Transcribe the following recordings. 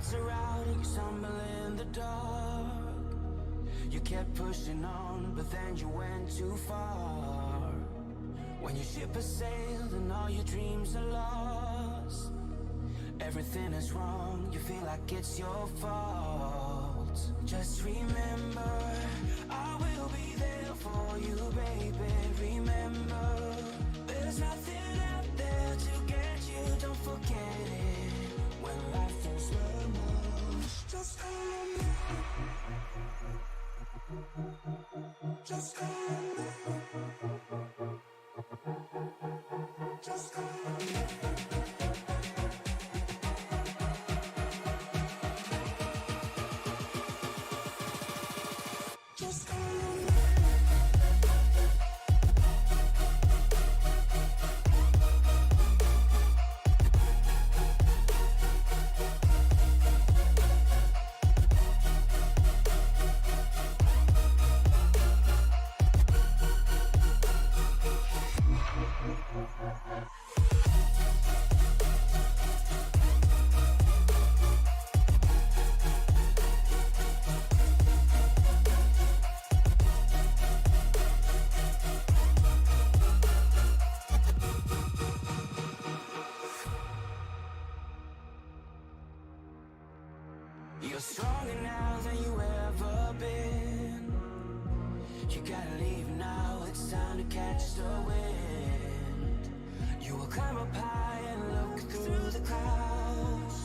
lights are out and you stumble in the dark. You kept pushing on, but then you went too far. When your ship has sailed and all your dreams are lost, everything is wrong, you feel like it's your fault. Just remember, I will be there for you, baby. Remember, there's nothing out there to get you, don't forget it. When life throws lemons, just remember. Just remember. Just remember. You're stronger now than you ever been. You gotta leave now, it's time to catch the wind. You will climb up high and look through the clouds.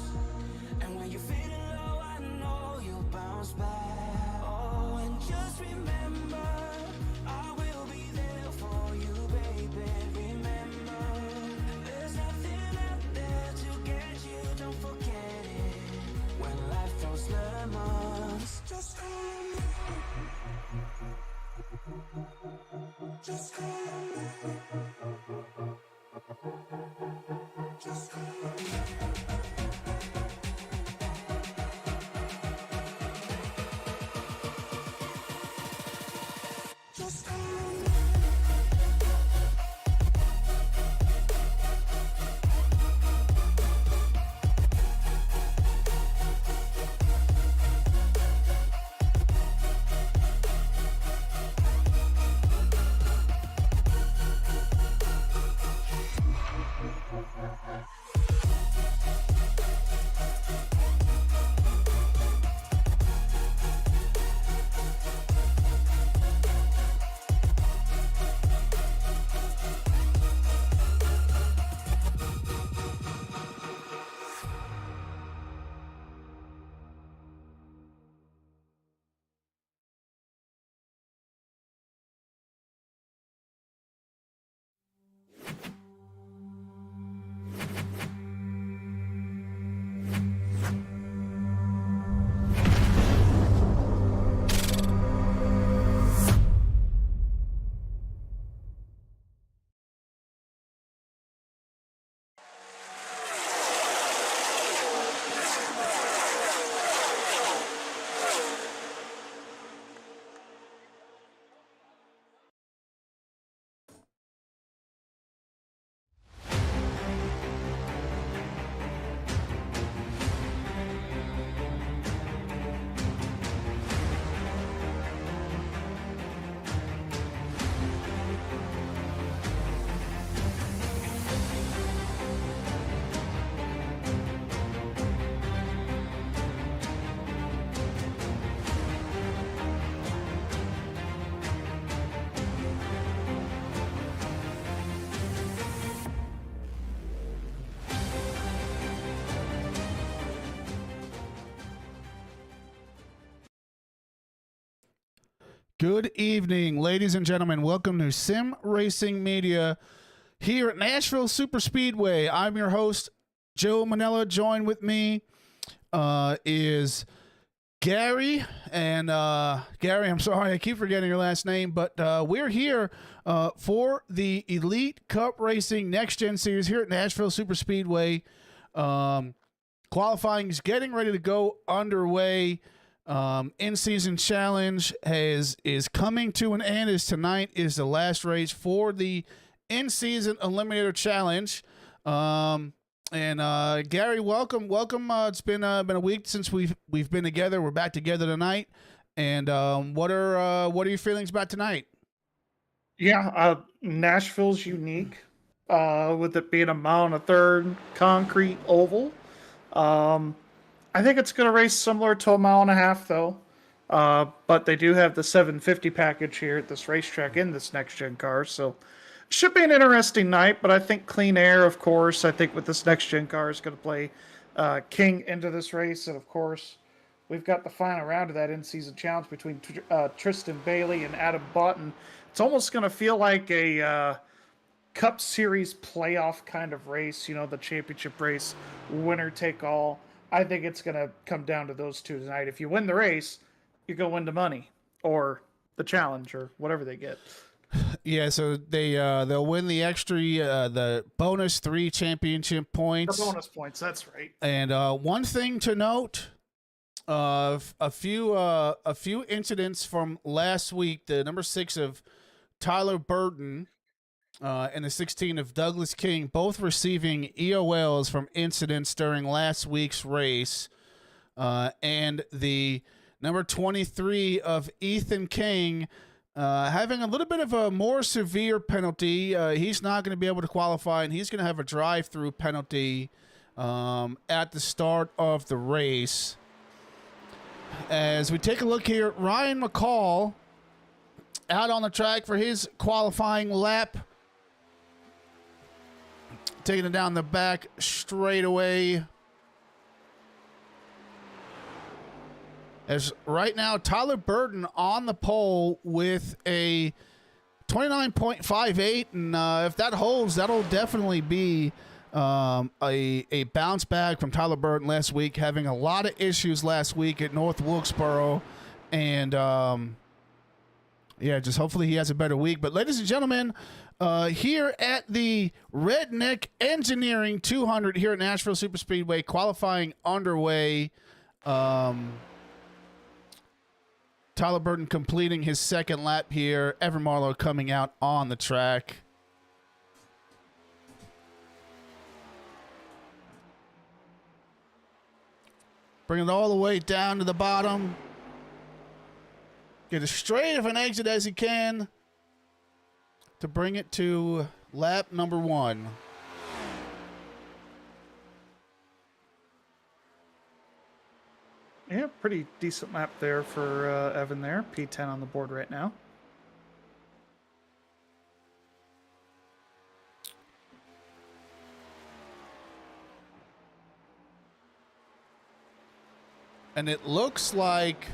And when you're feeling low, I know you'll bounce back. Oh, and just remember, I will be there for you, baby. Remember, there's nothing out there to get you, don't forget it. When life throws lemons, just remember. Just remember. Just remember. Just remember. Good evening, ladies and gentlemen. Welcome to Sim Racing Media here at Nashville Super Speedway. I'm your host, Joe Manella. Joined with me is Gary. And Gary, I'm sorry, I keep forgetting your last name, but we're here for the Elite Cup Racing NextGen Series here at Nashville Super Speedway. Qualifying is getting ready to go underway. In-season challenge is coming to an end, as tonight is the last race for the in-season eliminator challenge. And Gary, welcome. It's been a week since we've been together. We're back together tonight. And what are your feelings about tonight? Yeah, Nashville's unique, with it being a mile and a third concrete oval. Um, I think it's going to race similar to a mile and a half, though. But they do have the 750 package here at this racetrack in this next gen car, so should be an interesting night. But I think clean air, of course. I think with this next gen car is going to play king into this race, and of course, we've got the final round of that in-season challenge between Tristan Bailey and Adam Boughton. It's almost going to feel like a Cup Series playoff kind of race, the championship race, winner take all. I think it's going to come down to those two tonight. If you win the race, you go win the money or the challenge or whatever they get. Yeah, so they'll win the extra the bonus 3 championship points. The bonus points, that's right. And one thing to note, a few incidents from last week. The number 6 of Tyler Burton and the 16 of Douglas King, both receiving EOLs from incidents during last week's race. And the number 23 of Ethan King having a little bit of a more severe penalty. He's not going to be able to qualify, and he's going to have a drive-through penalty at the start of the race. As we take a look here, Ryan McCall out on the track for his qualifying lap. Taking it down the back straightaway. As right now, Tyler Burton on the pole with a 29.58, and if that holds, that'll definitely be a bounce back from Tyler Burton last week, having a lot of issues last week at North Wilkesboro, and yeah, just hopefully he has a better week. But ladies and gentlemen, here at the Redneck Engineering 200 here at Nashville Superspeedway, qualifying underway. Tyler Burton completing his second lap here. Evan Marlowe coming out on the track. Bring it all the way down to the bottom. Get as straight of an exit as he can to bring it to lap number 1. Yeah, pretty decent lap there for Evan there. P10 on the board right now. And it looks like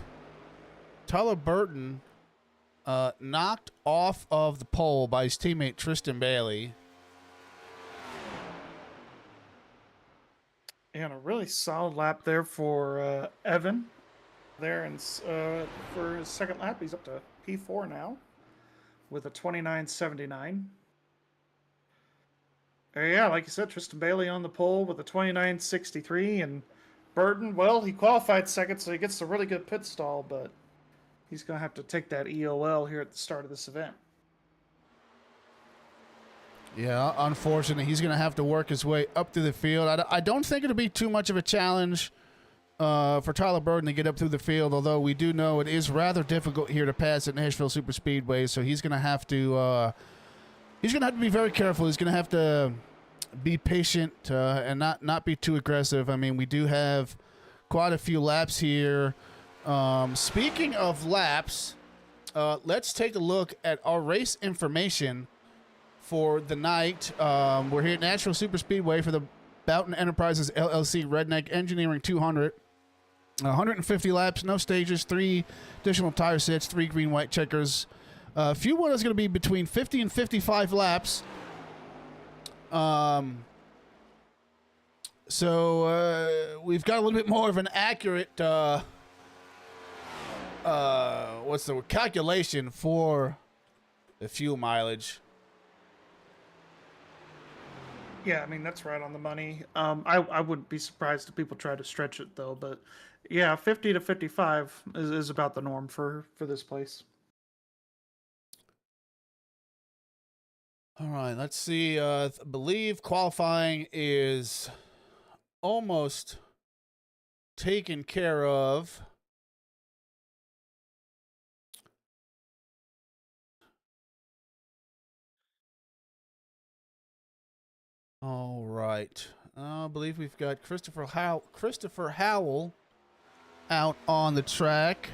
Tyler Burton knocked off of the pole by his teammate Tristan Bailey. And a really solid lap there for Evan. There, and for his second lap, he's up to P4 now with a 29.79. Yeah, like you said, Tristan Bailey on the pole with a 29.63, and Burton, well, he qualified second, so he gets a really good pit stall, but he's going to have to take that EOL here at the start of this event. Yeah, unfortunately, he's going to have to work his way up through the field. I don't think it'll be too much of a challenge for Tyler Burton to get up through the field, although we do know it is rather difficult here to pass at Nashville Superspeedway, so he's going to have to be very careful. He's going to have to be patient and not be too aggressive. I mean, we do have quite a few laps here. Speaking of laps, let's take a look at our race information for the night. We're here at Nashville Superspeedway for the Boughton Enterprises LLC Redneck Engineering 200. 150 laps, no stages, 3 additional tire sets, 3 green-white checkers. Fuel one is going to be between 50 and 55 laps. So we've got a little bit more of an accurate calculation for the fuel mileage. Yeah, I mean, that's right on the money. I wouldn't be surprised if people try to stretch it, though. But, yeah, 50 to 55 is about the norm for this place. All right, let's see. I believe qualifying is almost taken care of. All right. I believe we've got Christopher Howell out on the track.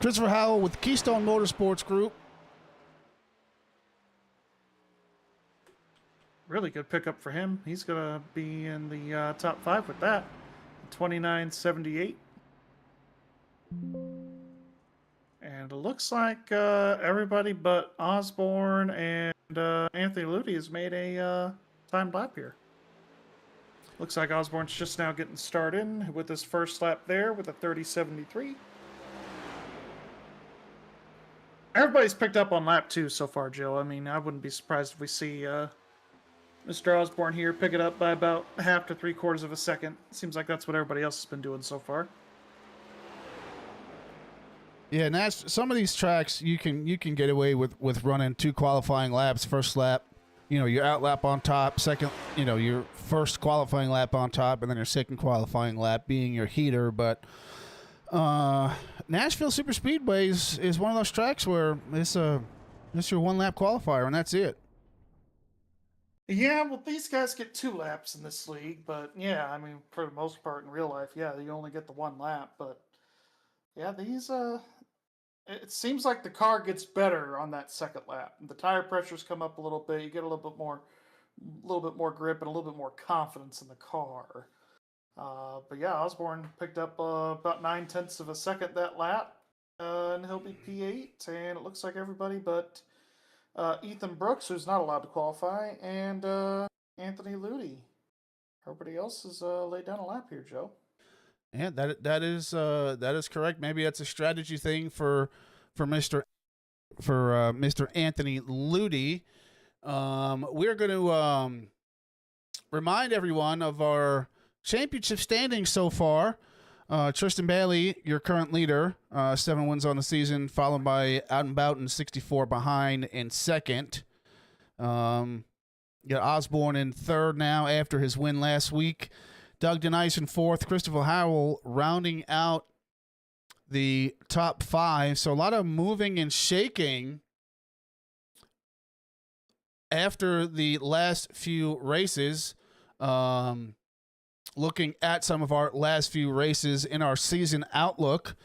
Christopher Howell with Keystone Motorsports Group. Really good pickup for him. He's going to be in the top 5 with that. 29.78. And it looks like everybody but Osborne and Anthony Ludi has made a timed lap here. Looks like Osborne's just now getting started with his first lap there with a 30.73. Everybody's picked up on lap 2 so far, Joe. I mean, I wouldn't be surprised if we see Mr. Osborne here pick it up by about half to 3/4 of a second. Seems like that's what everybody else has been doing so far. Yeah, and some of these tracks you can get away with running 2 qualifying laps. First lap, your out lap on top. Second, your first qualifying lap on top, and then your second qualifying lap being your heater. But Nashville Super Speedway is one of those tracks where it's your 1 lap qualifier, and that's it. Yeah, well, these guys get 2 laps in this league, but yeah, I mean, for the most part in real life, yeah, you only get the 1 lap. But yeah, these it seems like the car gets better on that second lap. The tire pressures come up a little bit. You get a little bit more grip and a little bit more confidence in the car. But yeah, Osborne picked up about 9/10 of a second that lap, and he'll be P8. And it looks like everybody but Ethan Brooks, who's not allowed to qualify, and Anthony Ludi. Everybody else has laid down a lap here, Joe. Yeah, that is correct. Maybe that's a strategy thing for Mr. Anthony Ludi. We're going to remind everyone of our championship standings so far. Tristan Bailey, your current leader, 7 wins on the season, followed by Boughton, 64 behind in second. You got Osborne in third now after his win last week. Doug Denise in fourth. Christopher Howell rounding out the top 5. So a lot of moving and shaking after the last few races. Looking at some of our last few races in our season outlook,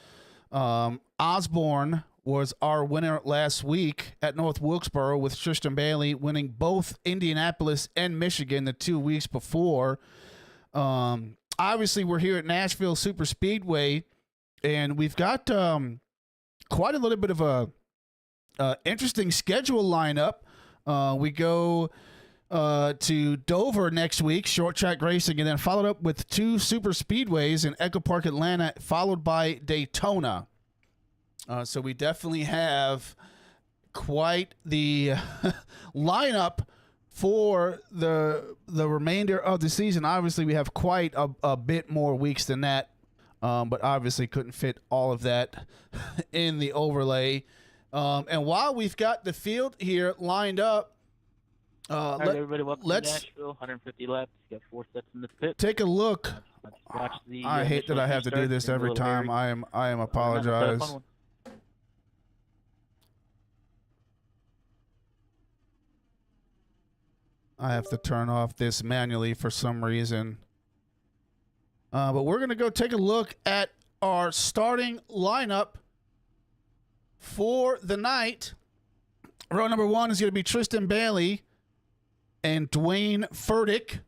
Osborne was our winner last week at North Wilkesboro, with Tristan Bailey winning both Indianapolis and Michigan the 2 weeks before. Obviously, we're here at Nashville Super Speedway, and we've got quite a little bit of a interesting schedule lineup. We go to Dover next week, short track racing, and then followed up with 2 super speedways in Echo Park, Atlanta, followed by Daytona. So we definitely have quite the lineup for the remainder of the season. Obviously, we have quite a bit more weeks than that, but obviously couldn't fit all of that in the overlay. And while we've got the field here lined up, all right, everybody, welcome to Nashville. 150 laps. You got 4 sets in the pit. Take a look. Watch the, I hate that I have to do this every time. I am apologize. I have to turn off this manually for some reason. But we're going to go take a look at our starting lineup for the night. Row number 1 is going to be Tristan Bailey and Dwayne Furtick.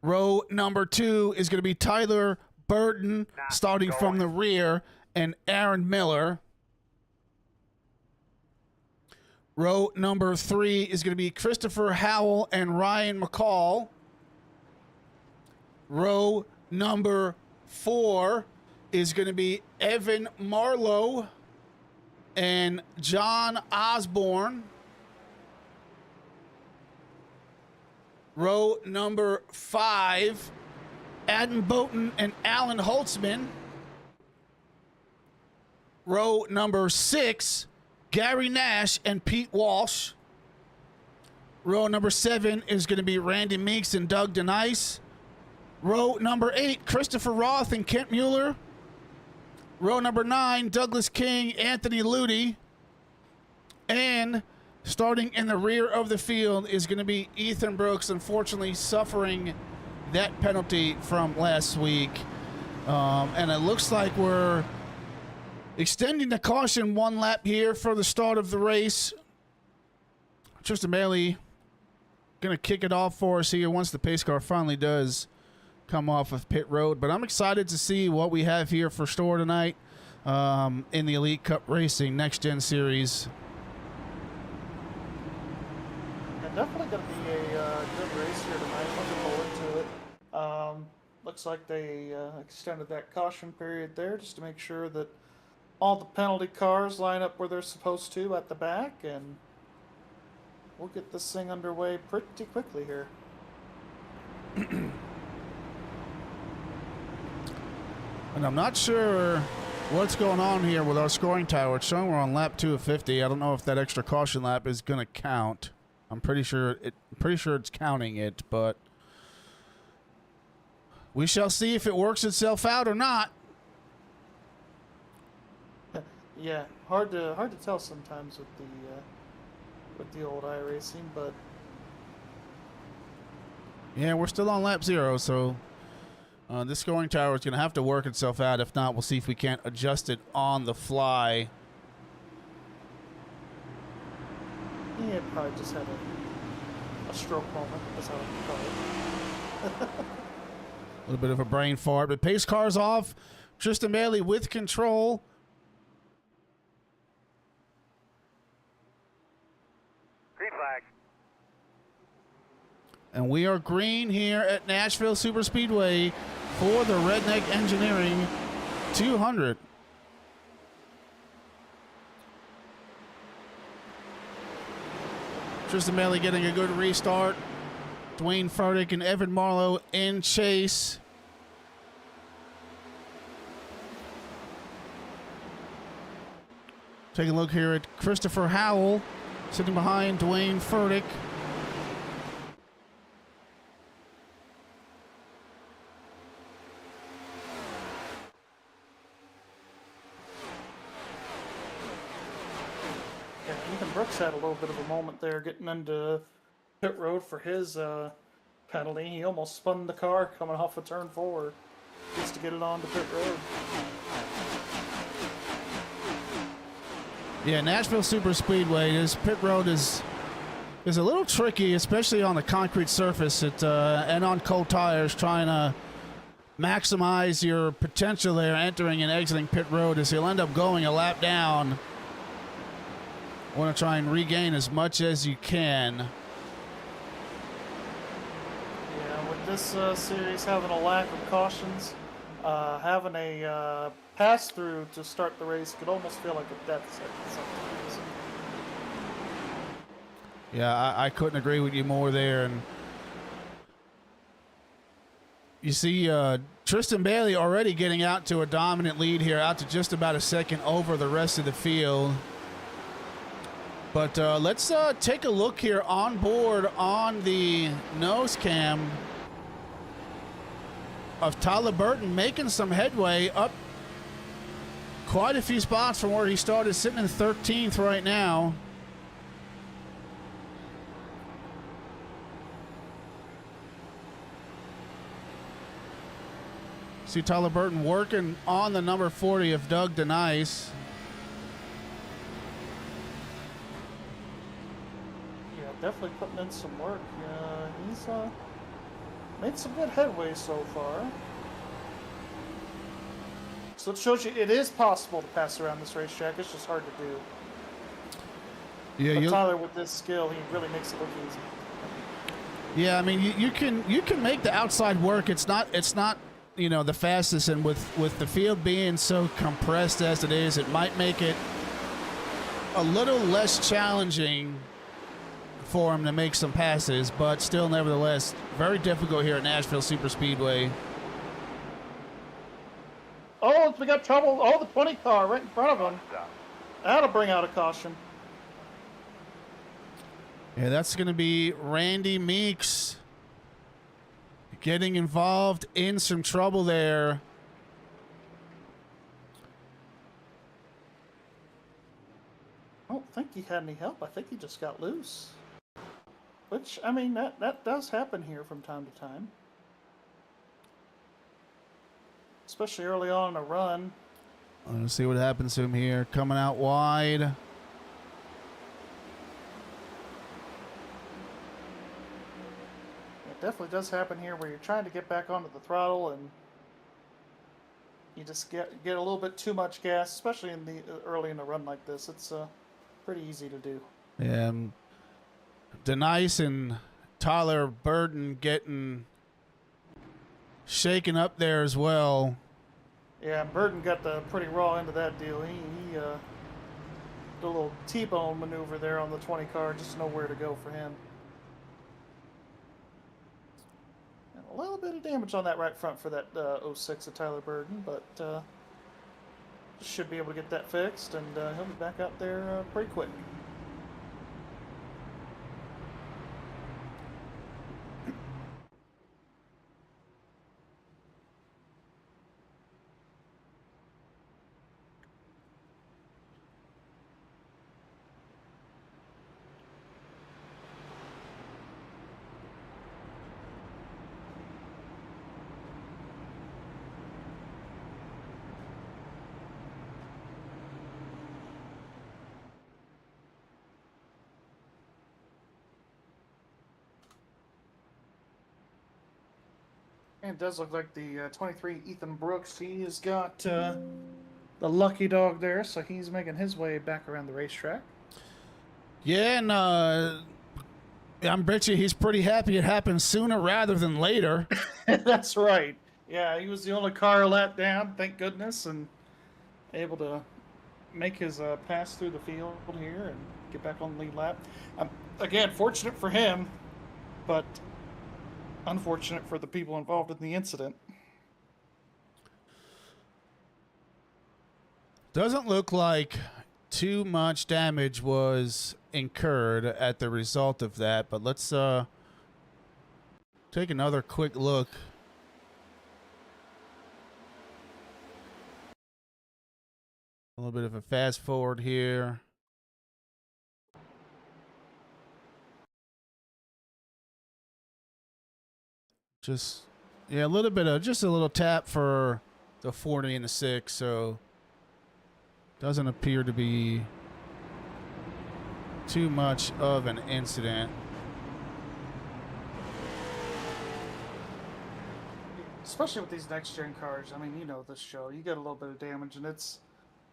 Row number 2 is going to be Tyler Burton, starting from the rear, and Aaron Miller. Row number 3 is going to be Christopher Howell and Ryan McCall. Row number 4 is going to be Evan Marlowe and John Osborne. Row number 5, Adam Boughton and Alan Holtzman. Row number 6, Gary Nash and Pete Walsh. Row number 7 is going to be Randy Meeks and Doug Denise. Row number 8, Christopher Roth and Kent Mueller. Row number 9, Douglas King, Anthony Ludi. And starting in the rear of the field is going to be Ethan Brooks, unfortunately suffering that penalty from last week. And it looks like we're extending the caution 1 lap here for the start of the race. Tristan Bailey going to kick it off for us here once the pace car finally does come off of pit road. But I'm excited to see what we have here for store tonight in the Elite Cup Racing Next Gen Series. Yeah, definitely going to be a good race here tonight. Looking forward to it. Looks like they extended that caution period there just to make sure that all the penalty cars line up where they're supposed to at the back, and we'll get this thing underway pretty quickly here. And I'm not sure what's going on here with our scoring tower. It's showing we're on lap 2 of 50. I don't know if that extra caution lap is going to count. I'm pretty sure it's counting it, but we shall see if it works itself out or not. Yeah, hard to tell sometimes with the old iRacing, but yeah, we're still on lap 0, so this scoring tower is going to have to work itself out. If not, we'll see if we can't adjust it on the fly. yeah, it probably just had a stroke moment. That's how I call it. A little bit of a brain fart, but pace car's off. Tristan Bailey with control. Green flag. And we are green here at Nashville Superspeedway for the Redneck Engineering 200. Tristan Bailey getting a good restart. Dwayne Furtick and Evan Marlowe in chase. Take a look here at Christopher Howell sitting behind Dwayne Furtick. Yeah, Ethan Brooks had a little bit of a moment there getting into pit road for his penalty. He almost spun the car coming off a turn 4 just to get it onto pit road. Yeah, Nashville Superspeedway, this pit road is a little tricky, especially on the concrete surface and on cold tires, trying to maximize your potential there entering and exiting pit road, as you'll end up going a lap down. Want to try and regain as much as you can. Yeah, with this series having a lack of cautions, having a pass-through to start the race could almost feel like a death sentence sometimes. Yeah, I couldn't agree with you more there. And you see Tristan Bailey already getting out to a dominant lead here, out to just about a second over the rest of the field. But let's take a look here on board on the nose cam of Tyler Burton, making some headway up quite a few spots from where he started, sitting in 13th right now. See Tyler Burton working on the number 40 of Doug Denise. Yeah, definitely putting in some work. He's made some good headway so far. So it shows you it is possible to pass around this racetrack. It's just hard to do. Yeah, but Tyler, with this skill, he really makes it look easy. Yeah, I mean, you can make the outside work. It's not you know, the fastest, and with the field being so compressed as it is, it might make it a little less challenging for him to make some passes, but still, nevertheless, very difficult here at Nashville Superspeedway. Oh, we got trouble. Oh, the 20 car right in front of him. That'll bring out a caution. Yeah, that's going to be Randy Meeks getting involved in some trouble there. I don't think he had any help. I think he just got loose. Which, I mean, that does happen here from time to time. Especially early on in a run. Let's see what happens to him here. Coming out wide. It definitely does happen here where you're trying to get back onto the throttle and you just get a little bit too much gas, especially in the early in a run like this. It's pretty easy to do. Yeah, Denise and Tyler Boughton getting shaken up there as well. Yeah, Boughton got the pretty raw end of that deal. He did a little T-bone maneuver there on the 20 car, just to know where to go for him. And a little bit of damage on that right front for that 06 of Tyler Boughton, but should be able to get that fixed, and he'll be back out there pretty quick. And it does look like the 23 Ethan Brooks, he has got the lucky dog there, so he's making his way back around the racetrack. Yeah, and I bet you he's pretty happy it happened sooner rather than later. That's right. Yeah, he was the only car let down, thank goodness, and able to make his pass through the field here and get back on the lead lap. Again, fortunate for him, but unfortunate for the people involved in the incident. Doesn't look like too much damage was incurred at the result of that, but let's take another quick look. A little bit of a fast forward here. Just, yeah, a little bit of, just a little tap for the 40 and the 6, so doesn't appear to be too much of an incident. Especially with these next-gen cars, I mean, you know this show, you get a little bit of damage, and it's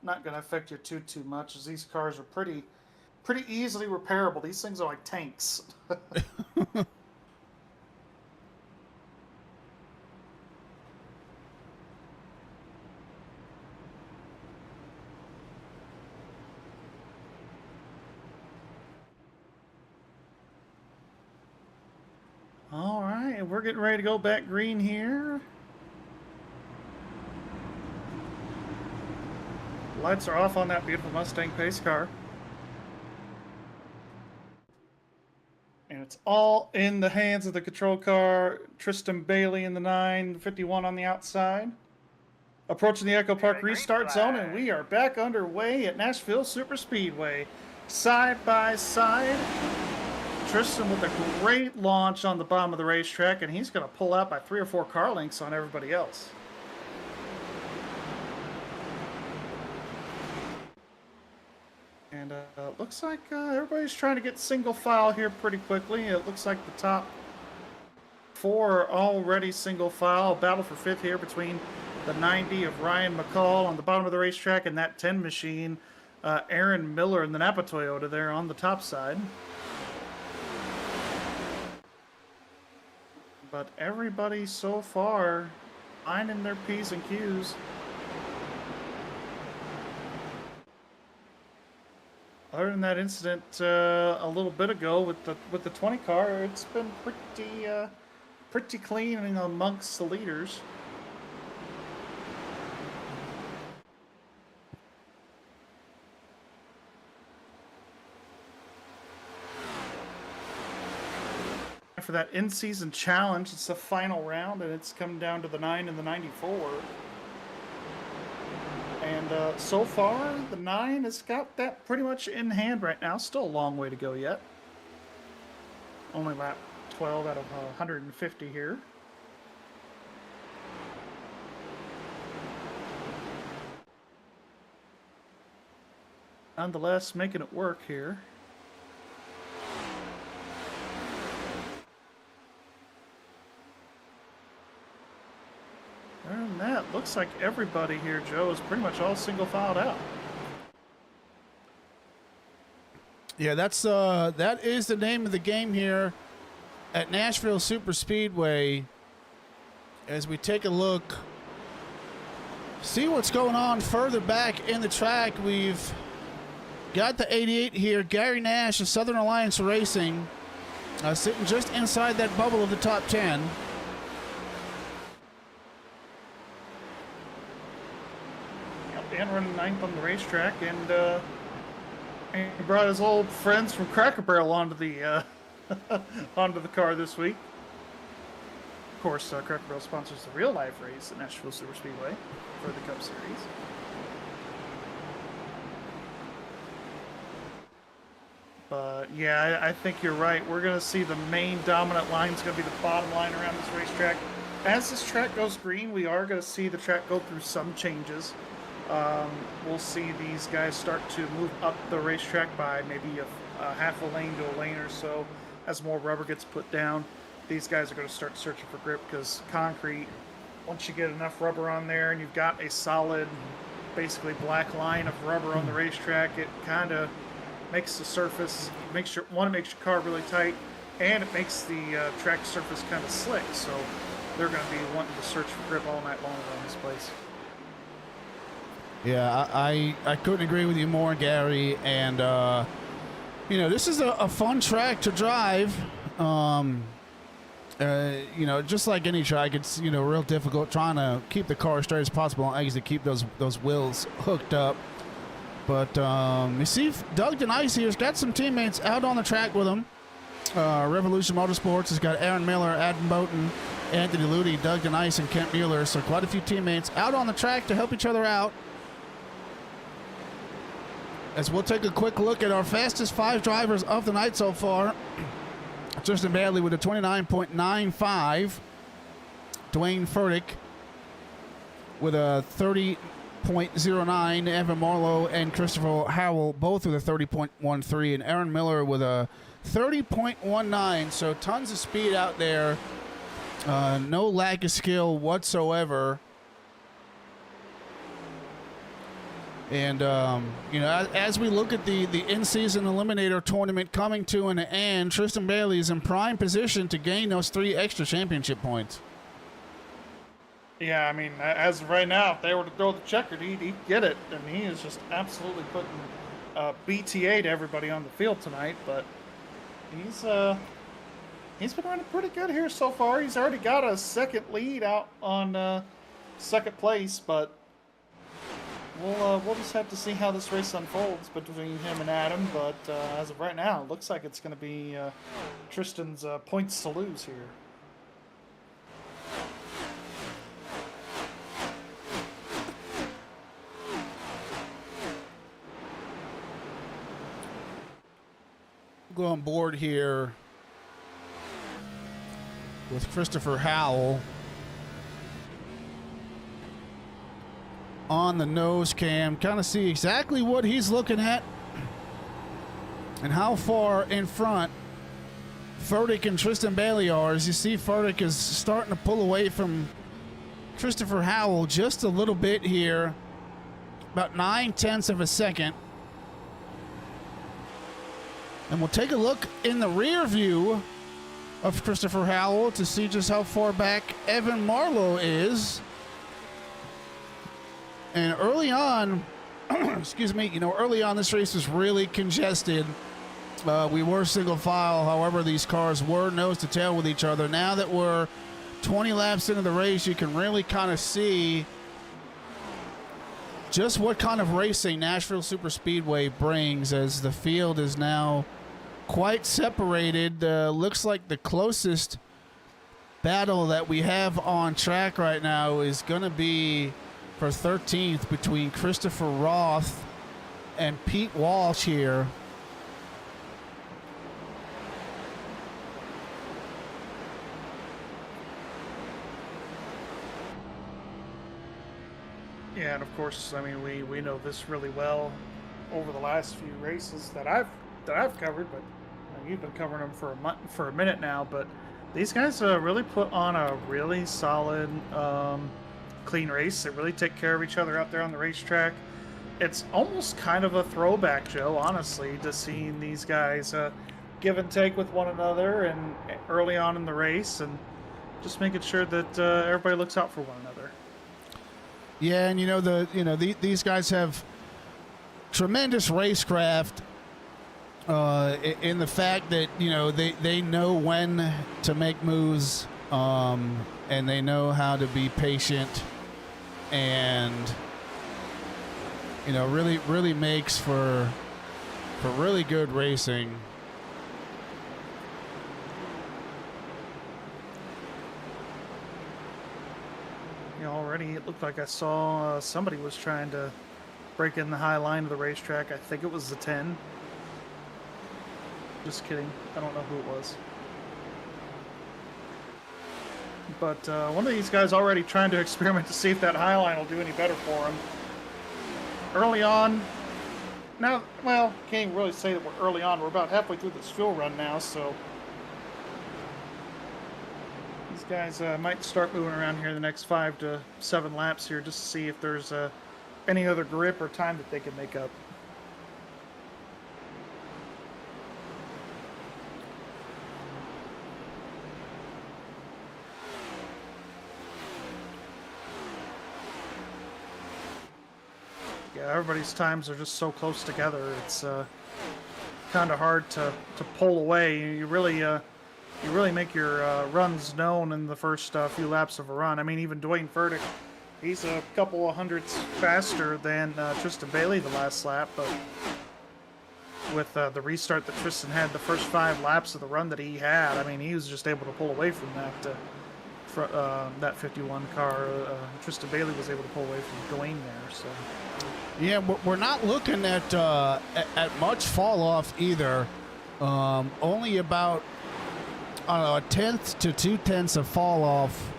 not going to affect you too much, as these cars are pretty easily repairable. These things are like tanks. All right, we're getting ready to go back green here. Lights are off on that beautiful Mustang pace car. And it's all in the hands of the control car. Tristan Bailey in the 951 on the outside. Approaching the Echo Park restart zone, and we are back underway at Nashville Superspeedway. Side by side. Tristan with a great launch on the bottom of the racetrack, and he's going to pull out by 3 or 4 car lengths on everybody else. And looks like everybody's trying to get single file here pretty quickly. It looks like the top 4 are already single file. Battle for 5th here between the 90 of Ryan McCall on the bottom of the racetrack and that 10 machine, Aaron Miller in the Napa Toyota there on the top side. But everybody so far finding their P's and Q's. other than that incident a little bit ago with the 20 car, it's been pretty clean amongst the leaders. For that in-season challenge, it's the final round, and it's come down to the 9 and the 94. And so far, the 9 has got that pretty much in hand right now. Still a long way to go yet. Only lap 12 out of 150 here. Nonetheless, making it work here. Other than that, looks like everybody here, Joe, is pretty much all single filed out. Yeah, that is the name of the game here at Nashville Super Speedway. As we take a look, see what's going on further back in the track. We've got the 88 here, Gary Nash of Southern Alliance Racing, sitting just inside that bubble of the top 10. Dan running 9th on the racetrack, and he brought his old friends from Cracker Barrel onto the onto the car this week. Of course, Cracker Barrel sponsors the real life race at Nashville Super Speedway for the Cup Series. But yeah, I think you're right. We're going to see the main dominant line is going to be the bottom line around this racetrack. As this track goes green, we are going to see the track go through some changes. We'll see these guys start to move up the racetrack by maybe a half a lane to a lane or so. As more rubber gets put down, these guys are going to start searching for grip, because concrete, once you get enough rubber on there and you've got a solid, basically black line of rubber on the racetrack, it kind of makes the surface, makes your car really tight, and it makes the track surface kind of slick. So they're going to be wanting to search for grip all night long around this place. Yeah, I couldn't agree with you more, Gary. And, you know, this is a fun track to drive. You know, just like any track, it's, you know, real difficult trying to keep the car as straight as possible and actually keep those wheels hooked up. But you see Doug Denise here has got some teammates out on the track with him. Revolution Motorsports has got Aaron Miller, Adam Boughton, Anthony Ludi, Doug Denise, and Kent Mueller. So quite a few teammates out on the track to help each other out. As we'll take a quick look at our fastest 5 drivers of the night so far. Tristan Bailey with a 29.95. Dwayne Furtick with a 30.09. Evan Marlowe and Christopher Howell both with a 30.13. And Aaron Miller with a 30.19. So tons of speed out there. No lack of skill whatsoever. And, you know, as we look at the in-season Eliminator tournament coming to an end, Tristan Bailey is in prime position to gain those 3 extra championship points. Yeah, I mean, as of right now, if they were to throw the checkered, he'd get it. And he is just absolutely putting BTA to everybody on the field tonight. But he's been running pretty good here so far. He's already got a second lead out on second place, but we'll just have to see how this race unfolds between him and Adam. But as of right now, it looks like it's going to be Tristan's points to lose here. Go on board here with Christopher Howell on the nose cam, kind of see exactly what he's looking at and how far in front Furtick and Tristan Bailey are. As you see, Furtick is starting to pull away from Christopher Howell just a little bit here, about 9/10 of a second. And we'll take a look in the rear view of Christopher Howell to see just how far back Evan Marlowe is. And early on, excuse me, you know, early on this race was really congested. We were single file. However, these cars were nose to tail with each other. Now that we're 20 laps into the race, you can really kind of see just what kind of racing Nashville Superspeedway brings, as the field is now quite separated. Looks like the closest battle that we have on track right now is going to be for 13th between Christopher Roth and Pete Walsh here. Yeah, and of course, I mean, we know this really well over the last few races that I've covered, but you've been covering them for a minute now. But these guys really put on a really solid, clean race. They really take care of each other out there on the racetrack. It's almost kind of a throwback, Joe, honestly, to seeing these guys give and take with one another and early on in the race, and just making sure that everybody looks out for one another. Yeah, and these guys have tremendous racecraft in the fact that they know when to make moves, and they know how to be patient, and really makes for really good racing. Already it looked like I saw somebody was trying to break in the high line of the racetrack. I think it was the 10. Just kidding. I don't know who it was. But one of these guys already trying to experiment to see if that high line will do any better for him. Early on. Now, well, can't even really say that we're early on. We're about halfway through this fuel run now, so these guys might start moving around here the next 5 to 7 laps here just to see if there's any other grip or time that they can make up. Yeah, everybody's times are just so close together. It's kind of hard to pull away. You really make your runs known in the first few laps of a run. I mean, even Dwayne Furtick, he's a couple of hundredths faster than Tristan Bailey the last lap, but with the restart that Tristan had the first 5 laps of the run that he had, I mean, he was just able to pull away from that 51 car. Tristan Bailey was able to pull away from Dwayne there, so. Yeah, we're not looking at much fall off either. Only about a tenth to 2/10 of fall off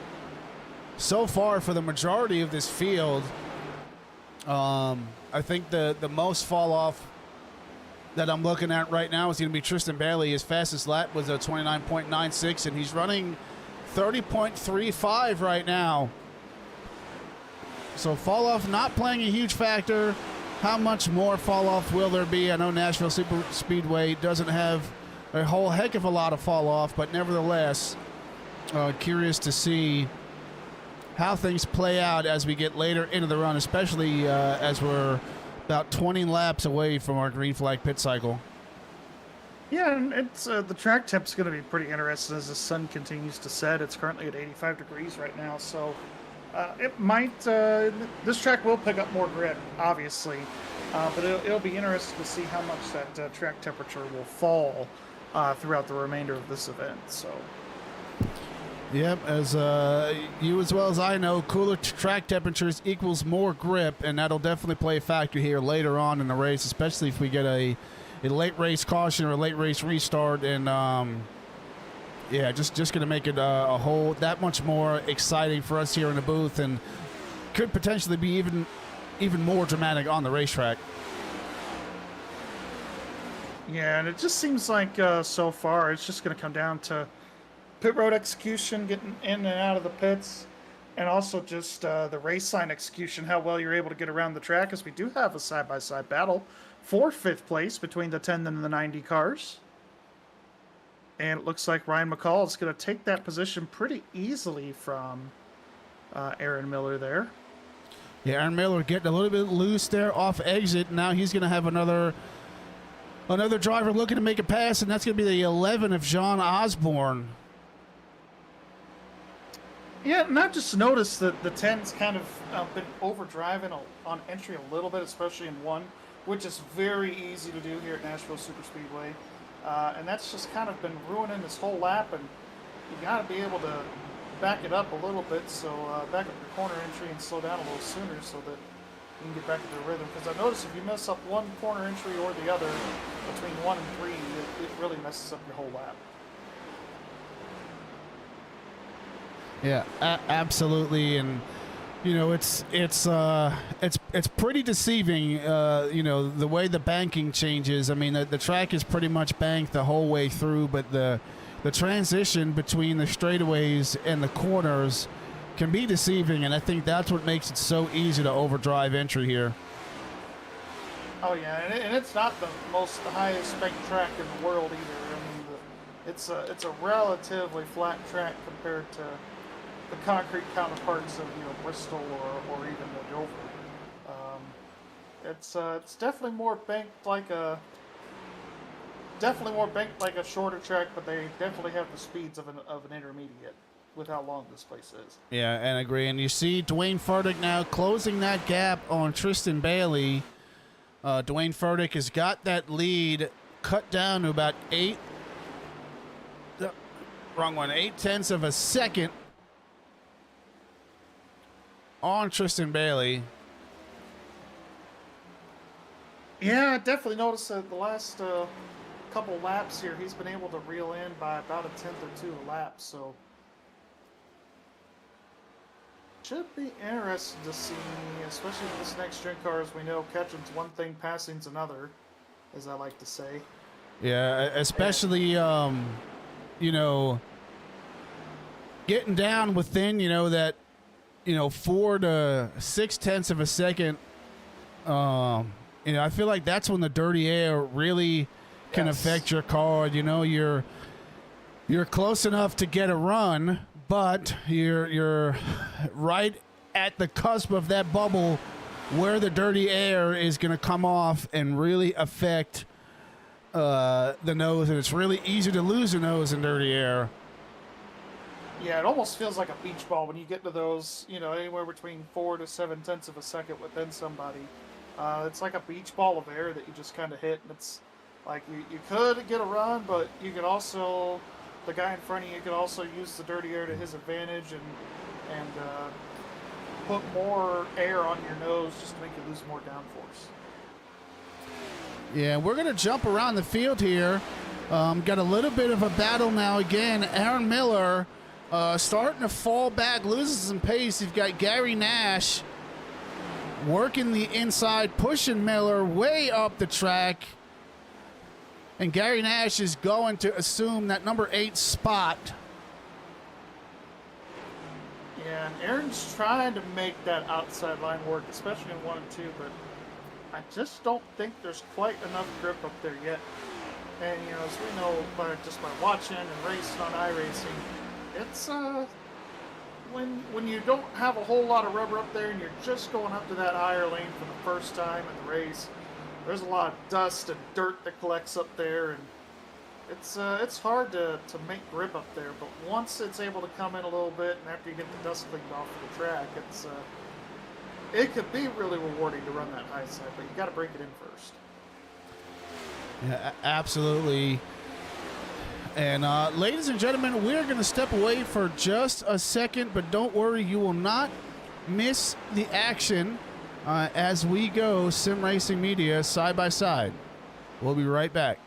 so far for the majority of this field. I think the most fall off that I'm looking at right now is going to be Tristan Bailey. His fastest lap was a 29.96, and he's running 30.35 right now. So fall off not playing a huge factor. How much more fall off will there be? I know Nashville Super Speedway doesn't have a whole heck of a lot of fall off, but nevertheless, curious to see how things play out as we get later into the run, especially as we're about 20 laps away from our green flag pit cycle. Yeah, and it's the track temp's going to be pretty interesting as the sun continues to set. It's currently at 85 degrees right now, so it might. This track will pick up more grip, obviously, but it'll be interesting to see how much that track temperature will fall throughout the remainder of this event. So. Yep, as you as well as I know, cooler track temperatures equals more grip, and that'll definitely play a factor here later on in the race, especially if we get a late race caution or a late race restart, and yeah, just going to make it a whole that much more exciting for us here in the booth, and could potentially be even more dramatic on the racetrack. Yeah, and it just seems like so far it's just going to come down to pit road execution, getting in and out of the pits, and also just the race line execution, how well you're able to get around the track, as we do have a side-by-side battle for 5th place between the 10 and the 90 cars. And it looks like Ryan McCall is going to take that position pretty easily from Aaron Miller there. Yeah, Aaron Miller getting a little bit loose there off exit. Now he's going to have another driver looking to make a pass, and that's going to be the 11 of John Osborne. Yeah, and I just noticed that the 10's kind of been overdriving on entry a little bit, especially in one, which is very easy to do here at Nashville Superspeedway. And that's just kind of been ruining this whole lap, and you got to be able to back it up a little bit, so back up your corner entry and slow down a little sooner so that you can get back into the rhythm. Because I noticed if you mess up one corner entry or the other between 1 and 3, it really messes up your whole lap. Yeah, absolutely, and you know it's pretty deceiving. You know, the way the banking changes. I mean, the track is pretty much banked the whole way through, but the transition between the straightaways and the corners can be deceiving, and I think that's what makes it so easy to overdrive entry here. Oh yeah, and it's not the highest spec track in the world either. I mean, it's a relatively flat track compared to the concrete counterparts of Bristol or even the Dover. It's definitely more banked like a shorter track, but they definitely have the speeds of an intermediate with how long this place is. Yeah, and I agree. And you see Dwayne Furtick now closing that gap on Tristan Bailey. Dwayne Furtick has got that lead cut down to about 8/10 of a second on Tristan Bailey. Yeah, I definitely noticed that the last couple laps here, he's been able to reel in by about a 10th or 2 a lap, so should be interesting to see, especially with this next gen car. As we know, catching's one thing, passing's another, as I like to say. Yeah, especially you know, getting down within that 4 to 6/10 of a second. I feel like that's when the dirty air really can affect your car. You're close enough to get a run, but you're right at the cusp of that bubble where the dirty air is going to come off and really affect the nose, and it's really easy to lose a nose in dirty air. Yeah, it almost feels like a beach ball when you get to those, anywhere between 4 to 7/10 of a second within somebody. It's like a beach ball of air that you just kind of hit, and it's like you could get a run, but you could also, the guy in front of you could also use the dirty air to his advantage and put more air on your nose just to make you lose more downforce. Yeah, we're going to jump around the field here. Got a little bit of a battle now again. Aaron Miller starting to fall back, loses some pace. You've got Gary Nash working the inside, pushing Miller way up the track. And Gary Nash is going to assume that number 8 spot. Yeah, and Aaron's trying to make that outside line work, especially in 1 and 2, but I just don't think there's quite enough grip up there yet. And, as we know by watching and racing on iRacing, it's, when you don't have a whole lot of rubber up there and you're just going up to that higher lane for the first time in the race, there's a lot of dust and dirt that collects up there, and it's hard to make grip up there. But once it's able to come in a little bit, and after you get the dust cleaned off of the track, it could be really rewarding to run that high side, but you got to break it in first. Yeah, absolutely. And ladies and gentlemen, we're going to step away for just a second, but don't worry, you will not miss the action as we go Sim Racing Media side by side. We'll be right back.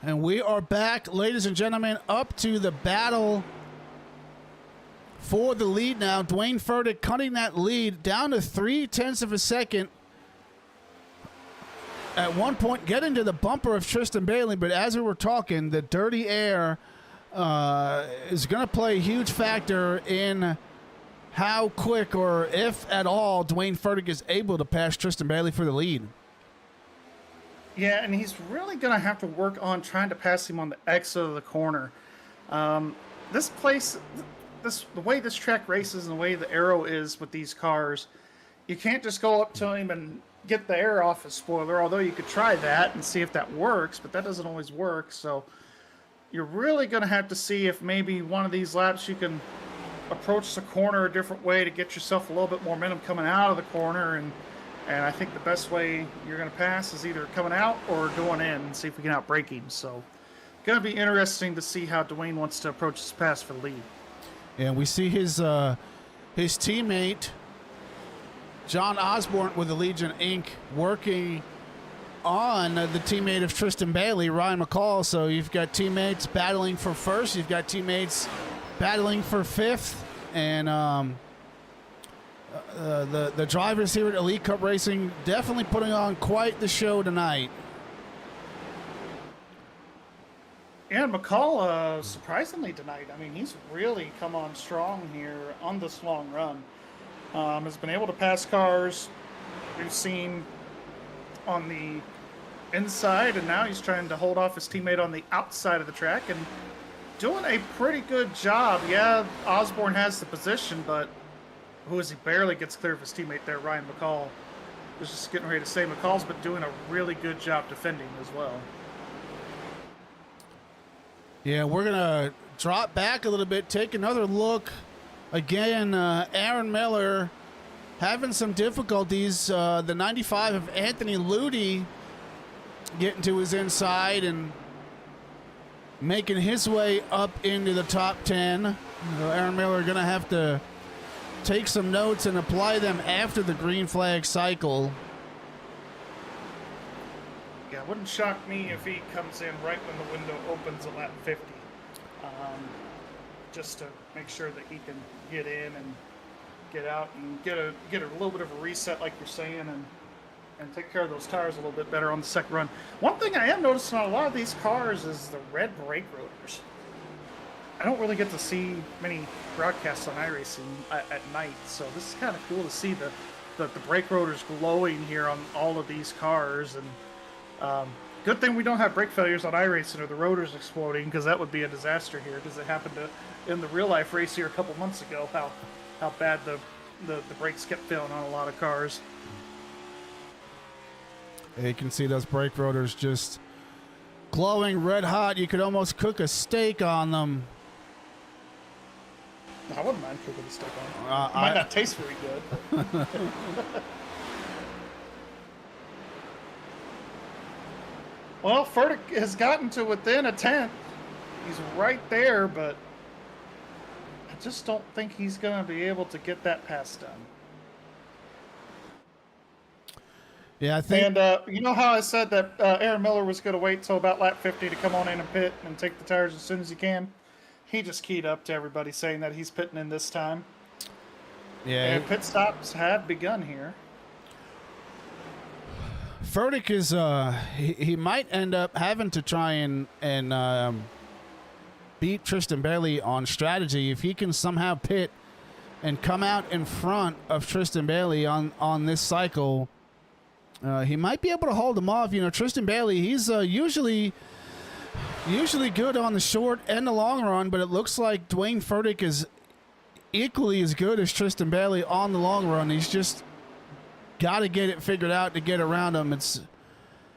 And we are back, ladies and gentlemen, up to the battle for the lead now. Dwayne Furtick cutting that lead down to 0.3 of a second. At one point, getting to the bumper of Tristan Bailey, but as we were talking, the dirty air is going to play a huge factor in how quick, or if at all, Dwayne Furtick is able to pass Tristan Bailey for the lead. Yeah, and he's really going to have to work on trying to pass him on the exit of the corner. This place, the way this track races and the way the aero is with these cars, you can't just go up to him and get the air off his spoiler, although you could try that and see if that works, but that doesn't always work. So you're really going to have to see if maybe one of these laps you can approach the corner a different way to get yourself a little bit more momentum coming out of the corner. And I think the best way you're going to pass is either coming out or going in and see if we can outbrake him. So going to be interesting to see how Dwayne wants to approach this pass for the lead. And we see his teammate, John Osborne with the Legion Inc., working on the teammate of Tristan Bailey, Ryan McCall. So you've got teammates battling for first, you've got teammates battling for fifth, and the drivers here at Elite Cup Racing definitely putting on quite the show tonight. And McCall, surprisingly tonight, I mean, he's really come on strong here on this long run. Has been able to pass cars we've seen on the inside, and now he's trying to hold off his teammate on the outside of the track and doing a pretty good job. Yeah, Osborne has the position, but who is he? Barely gets clear of his teammate there, Ryan McCall. I was just getting ready to say McCall's been doing a really good job defending as well. Yeah, we're going to drop back a little bit, take another look. Again, Aaron Miller having some difficulties. The 95 of Anthony Ludi getting to his inside and making his way up into the top 10. Aaron Miller going to have to take some notes and apply them after the green flag cycle. Yeah, it wouldn't shock me if he comes in right when the window opens at lap 50. Just to make sure that he can get in and get out and get a little bit of a reset, like you're saying, and take care of those tires a little bit better on the second run. One thing I am noticing on a lot of these cars is the red brake rotors. I don't really get to see many broadcasts on iRacing at night, so this is kind of cool to see the brake rotors glowing here on all of these cars. And good thing we don't have brake failures on iRacing or the rotors exploding, because that would be a disaster here, because it happened in the real life race here a couple months ago, how bad the brakes kept failing on a lot of cars. You can see those brake rotors just glowing red hot. You could almost cook a steak on them. I wouldn't mind cooking a steak on them. It might not taste very good. Well, Furtick has gotten to within a tenth. He's right there, but I just don't think he's going to be able to get that pass done. Yeah, I think. And you know how I said that Aaron Miller was going to wait till about lap 50 to come on in and pit and take the tires as soon as he can? He just keyed up to everybody saying that he's pitting in this time. Yeah. And pit stops have begun here. Furtick is he might end up having to try and beat Tristan Bailey on strategy if he can somehow pit and come out in front of Tristan Bailey on this cycle. He might be able to hold him off. You know, Tristan Bailey, he's usually good on the short and the long run, but it looks like Dwayne Furtick is equally as good as Tristan Bailey on the long run. He's just got to get it figured out to get around him. It's,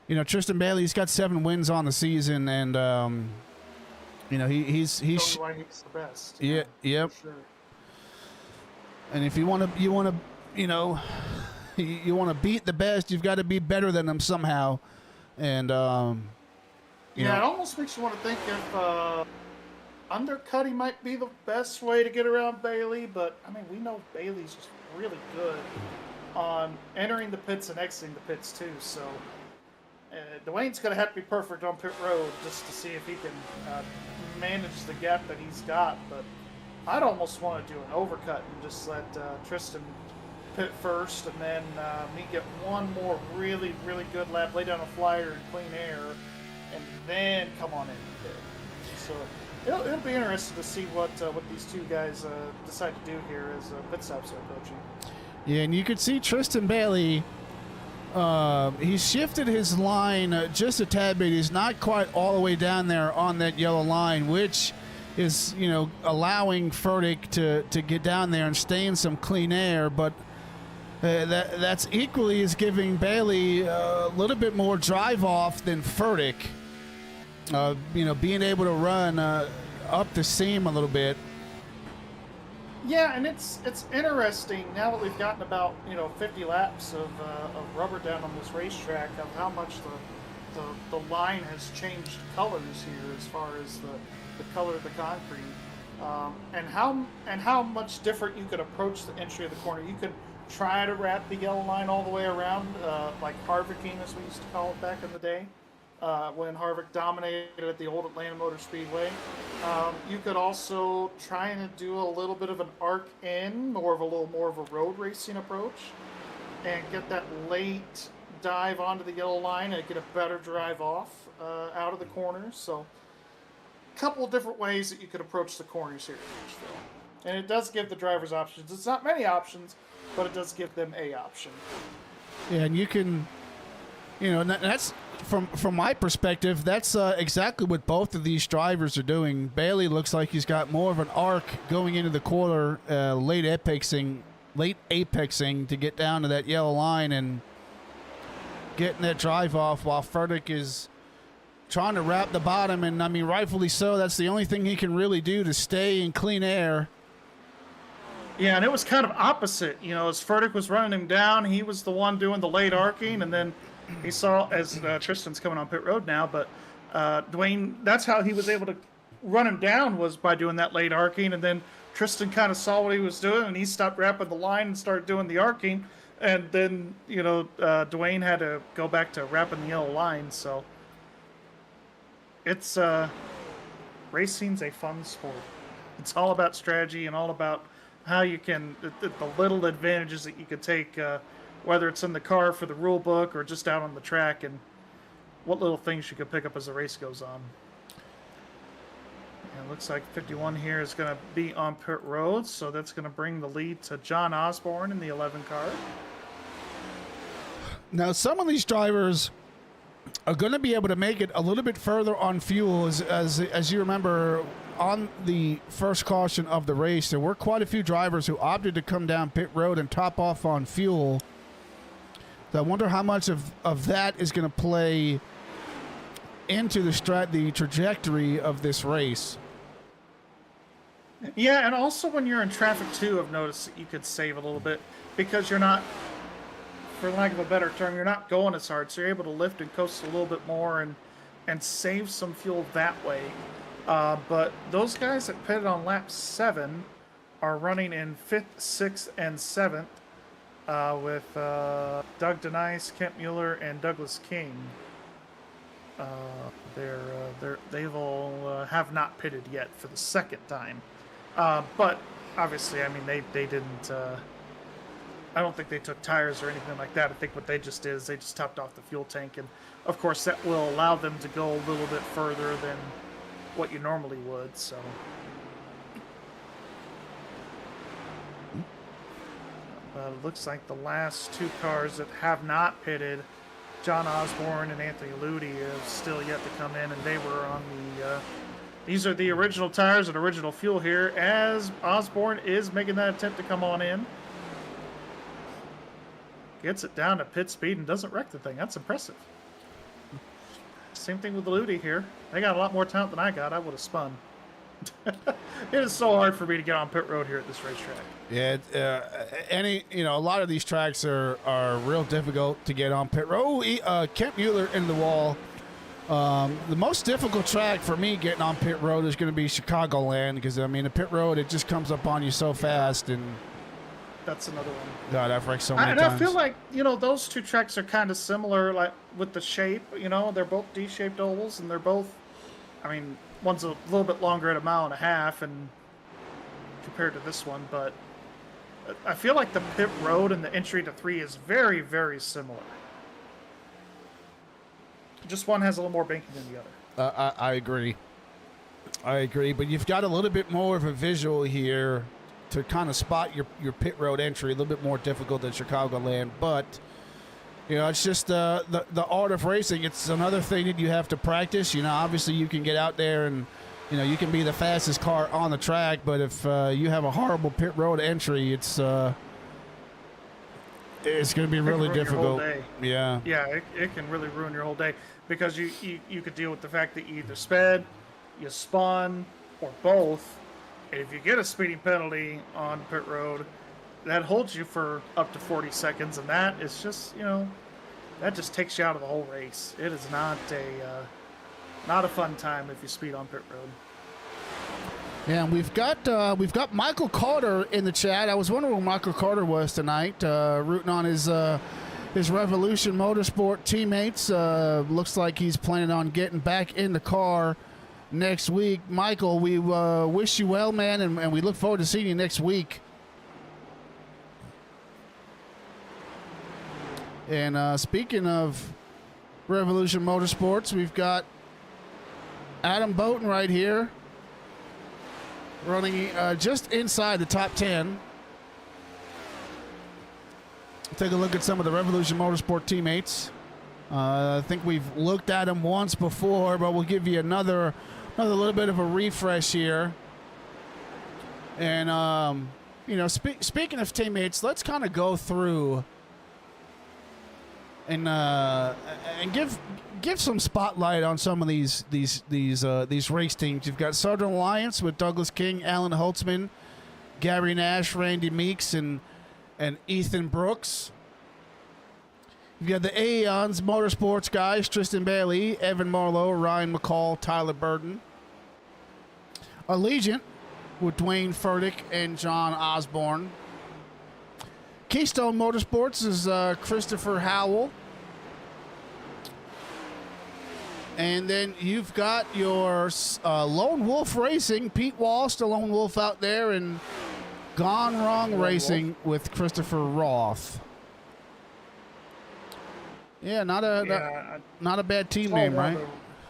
you know, Tristan Bailey's got 7 wins on the season, and you know, he's why he's the best. Yeah, yep. Sure. And if you want to you know, you want to beat the best, you've got to be better than them somehow. And you know, it almost makes you want to think if undercutting might be the best way to get around Bailey, but I mean, we know Bailey's just really good on entering the pits and exiting the pits too, so Dwayne's going to have to be perfect on pit road just to see if he can manage the gap that he's got. But I'd almost want to do an overcut and just let Tristan pit first, and then me get one more really, really good lap, lay down a flyer in clean air, and then come on in and pit. So it'll be interesting to see what these two guys decide to do here as pit stops are approaching. Yeah, and you could see Tristan Bailey. He shifted his line just a tad bit. He's not quite all the way down there on that yellow line, which is, allowing Furtick to get down there and stay in some clean air. But that's equally is giving Bailey a little bit more drive off than Furtick. Being able to run up the seam a little bit. Yeah, and it's interesting now that we've gotten about 50 laps of rubber down on this racetrack of how much the line has changed colors here as far as the color of the concrete, and how much different you could approach the entry of the corner. You could try to wrap the yellow line all the way around, like Harvicking, as we used to call it back in the day. When Harvick dominated at the old Atlanta Motor Speedway. You could also try and do a little bit of an arc in, more of a road racing approach, and get that late dive onto the yellow line and get a better drive off out of the corners. So a couple of different ways that you could approach the corners here in Nashville. And it does give the drivers options. It's not many options, but it does give them a option. Yeah, and you can, that's from my perspective, that's exactly what both of these drivers are doing. Bailey looks like he's got more of an arc going into the corner, late apexing to get down to that yellow line and getting that drive off, while Furtick is trying to wrap the bottom, and rightfully so. That's the only thing he can really do to stay in clean air. Yeah, and it was kind of opposite. As Furtick was running him down, he was the one doing the late arcing, and then he saw, as Tristan's coming on pit road now, but Dwayne, that's how he was able to run him down, was by doing that late arcing, and then Tristan kind of saw what he was doing, and he stopped wrapping the line and started doing the arcing, and then, Dwayne had to go back to wrapping the yellow line. So it's, racing's a fun sport. It's all about strategy and all about how you can, the little advantages that you could take, whether it's in the car for the rule book or just out on the track, and what little things you could pick up as the race goes on. And it looks like 51 here is going to be on pit road, so that's going to bring the lead to John Osborne in the 11 car. Now, some of these drivers are going to be able to make it a little bit further on fuel. As you remember, on the first caution of the race, there were quite a few drivers who opted to come down pit road and top off on fuel. So I wonder how much of that is going to play into the trajectory of this race. Yeah, and also when you're in traffic too, I've noticed that you could save a little bit because you're not, for lack of a better term, you're not going as hard, so you're able to lift and coast a little bit more and save some fuel that way. But those guys that pitted on lap 7 are running in 5th, 6th, and 7th. With Doug Denise, Kent Mueller, and Douglas King. They've all have not pitted yet for the second time. But obviously, they didn't. I don't think they took tires or anything like that. I think what they just did is they just topped off the fuel tank, and of course that will allow them to go a little bit further than what you normally would. So. It looks like the last two cars that have not pitted, John Osborne and Anthony Ludi, have still yet to come in, and they were on the... these are the original tires and original fuel here, as Osborne is making that attempt to come on in. Gets it down to pit speed and doesn't wreck the thing. That's impressive. Same thing with the Ludi here. They got a lot more talent than I got. I would have spun. It is so hard for me to get on pit road here at this racetrack. Yeah, a lot of these tracks are real difficult to get on pit road. Kent Mueller in the wall. The most difficult track for me getting on pit road is going to be Chicagoland, because the pit road, it just comes up on you so fast, and that's another one. God, I've wrecked so many And times. I feel like, those two tracks are kind of similar, like with the shape. They're both D-shaped ovals, and they're both, one's a little bit longer at 1.5 miles, and compared to this one, but I feel like the pit road and the entry to 3 is very, very similar. Just one has a little more banking than the other. I agree. But you've got a little bit more of a visual here to kind of spot your pit road entry. A little bit more difficult than Chicagoland, but it's just the art of racing. It's another thing that you have to practice. Obviously you can get out there and you can be the fastest car on the track, but if you have a horrible pit road entry, it's going to be really difficult. Yeah. Yeah, it can really ruin your whole day, because you could deal with the fact that you either sped, you spun, or both. And if you get a speeding penalty on pit road, that holds you for up to 40 seconds, and that is just, that just takes you out of the whole race. It is not a fun time if you speed on pit road. Yeah, and we've got Michael Carter in the chat. I was wondering where Michael Carter was tonight, rooting on his Revolution Motorsport teammates. Looks like he's planning on getting back in the car next week. Michael, we wish you well, man, and we look forward to seeing you next week. And speaking of Revolution Motorsports, we've got Adam Boughton right here, running just inside the top 10. Take a look at some of the Revolution Motorsport teammates. I think we've looked at them once before, but we'll give you another little bit of a refresh here. And speaking of teammates, let's kind of go through and give some spotlight on some of these race teams. You've got Southern Alliance with Douglas King, Alan Holtzman, Gary Nash, Randy Meeks, and Ethan Brooks. You've got the Aeons Motorsports guys, Tristan Bailey, Evan Marlowe, Ryan McCall, Tyler Burden. Allegiant with Dwayne Furtick and John Osborne. Keystone Motorsports is Christopher Howell. And then you've got your Lone Wolf Racing, Pete Walsh, the Lone Wolf out there, and Gone Wrong Racing with Christopher Roth. Yeah, not a bad team name, right?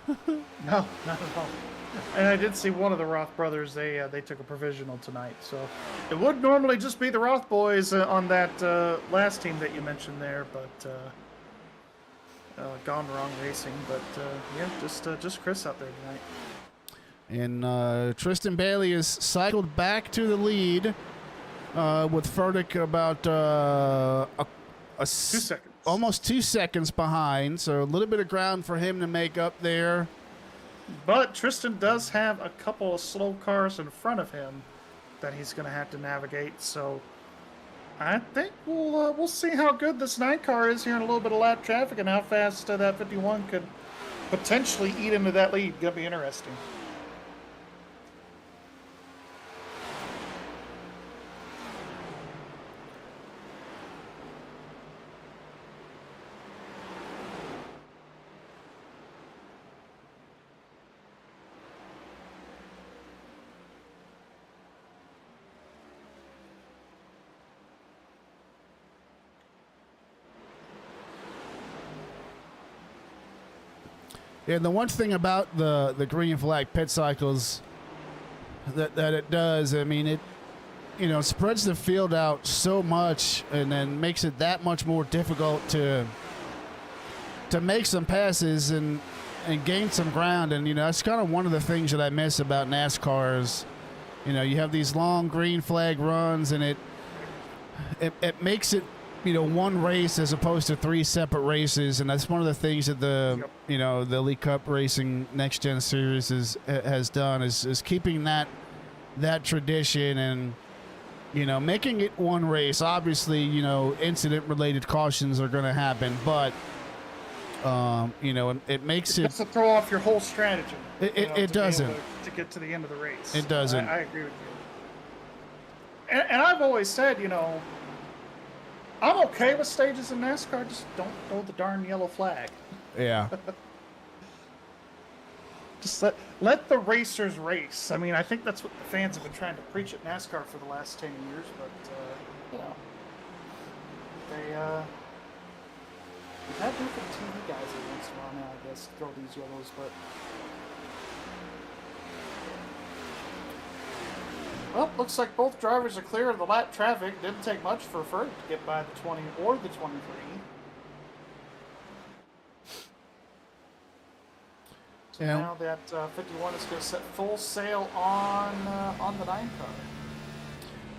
No, not at all. And I did see one of the Roth brothers. They took a provisional tonight, so it would normally just be the Roth boys on that last team that you mentioned there, but Gone Wrong Racing. But just Chris out there tonight. And Tristan Bailey is cycled back to the lead with Furtick about 2 seconds. Almost 2 seconds behind, so a little bit of ground for him to make up there. But Tristan does have a couple of slow cars in front of him that he's going to have to navigate. So I think we'll see how good this 9 car is here in a little bit of lap traffic, and how fast that 51 could potentially eat into that lead. Going to be interesting. And the one thing about the green flag pit cycles that it does, I mean, it spreads the field out so much, and then makes it that much more difficult to make some passes and gain some ground. And that's kind of one of the things that I miss about NASCAR is, you have these long green flag runs, and it makes it one race as opposed to 3 separate races. And that's one of the things that the Elite Cup Racing NextGen series has done is keeping that tradition, and making it one race. Obviously, incident related cautions are going to happen, but it makes it to throw off your whole strategy. It doesn't to get to the end of the race. It doesn't. I agree with you. And I've always said, I'm okay with stages in NASCAR, just don't throw the darn yellow flag. Yeah. Just let the racers race. I mean, I think that's what the fans have been trying to preach at NASCAR for the last 10 years, but, you know, they have different TV guys every once in a while now, I guess, throw these yellows, but... Well, looks like both drivers are clear of the lap traffic. Didn't take much for Ferg to get by the 20 or the 23. So yeah. now that 51 is going to set full sail on the 9 car.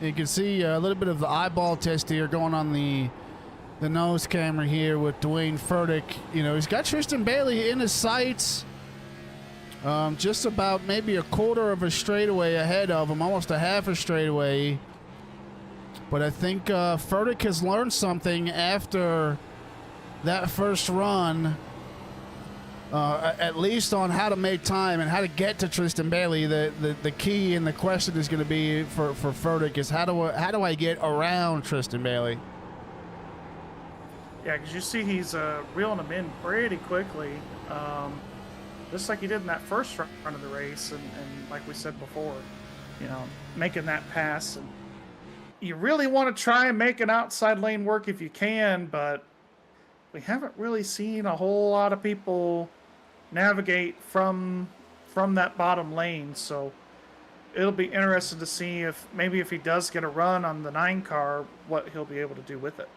You can see a little bit of the eyeball test here going on the nose camera here with Dwayne Furtick. You know, he's got Tristan Bailey in his sights. Just about maybe a quarter of a straightaway ahead of him, almost a half a straightaway. But I think Furtick has learned something after that first run, at least on how to make time and how to get to Tristan Bailey. The key and the question is going to be for Furtick is how do I get around Tristan Bailey? Yeah, because you see he's reeling him in pretty quickly. Just like he did in that first run of the race, and like we said before, you know, making that pass. And you really want to try and make an outside lane work if you can, but we haven't really seen a whole lot of people navigate from that bottom lane. So it'll be interesting to see if he does get a run on the 9 car, what he'll be able to do with it.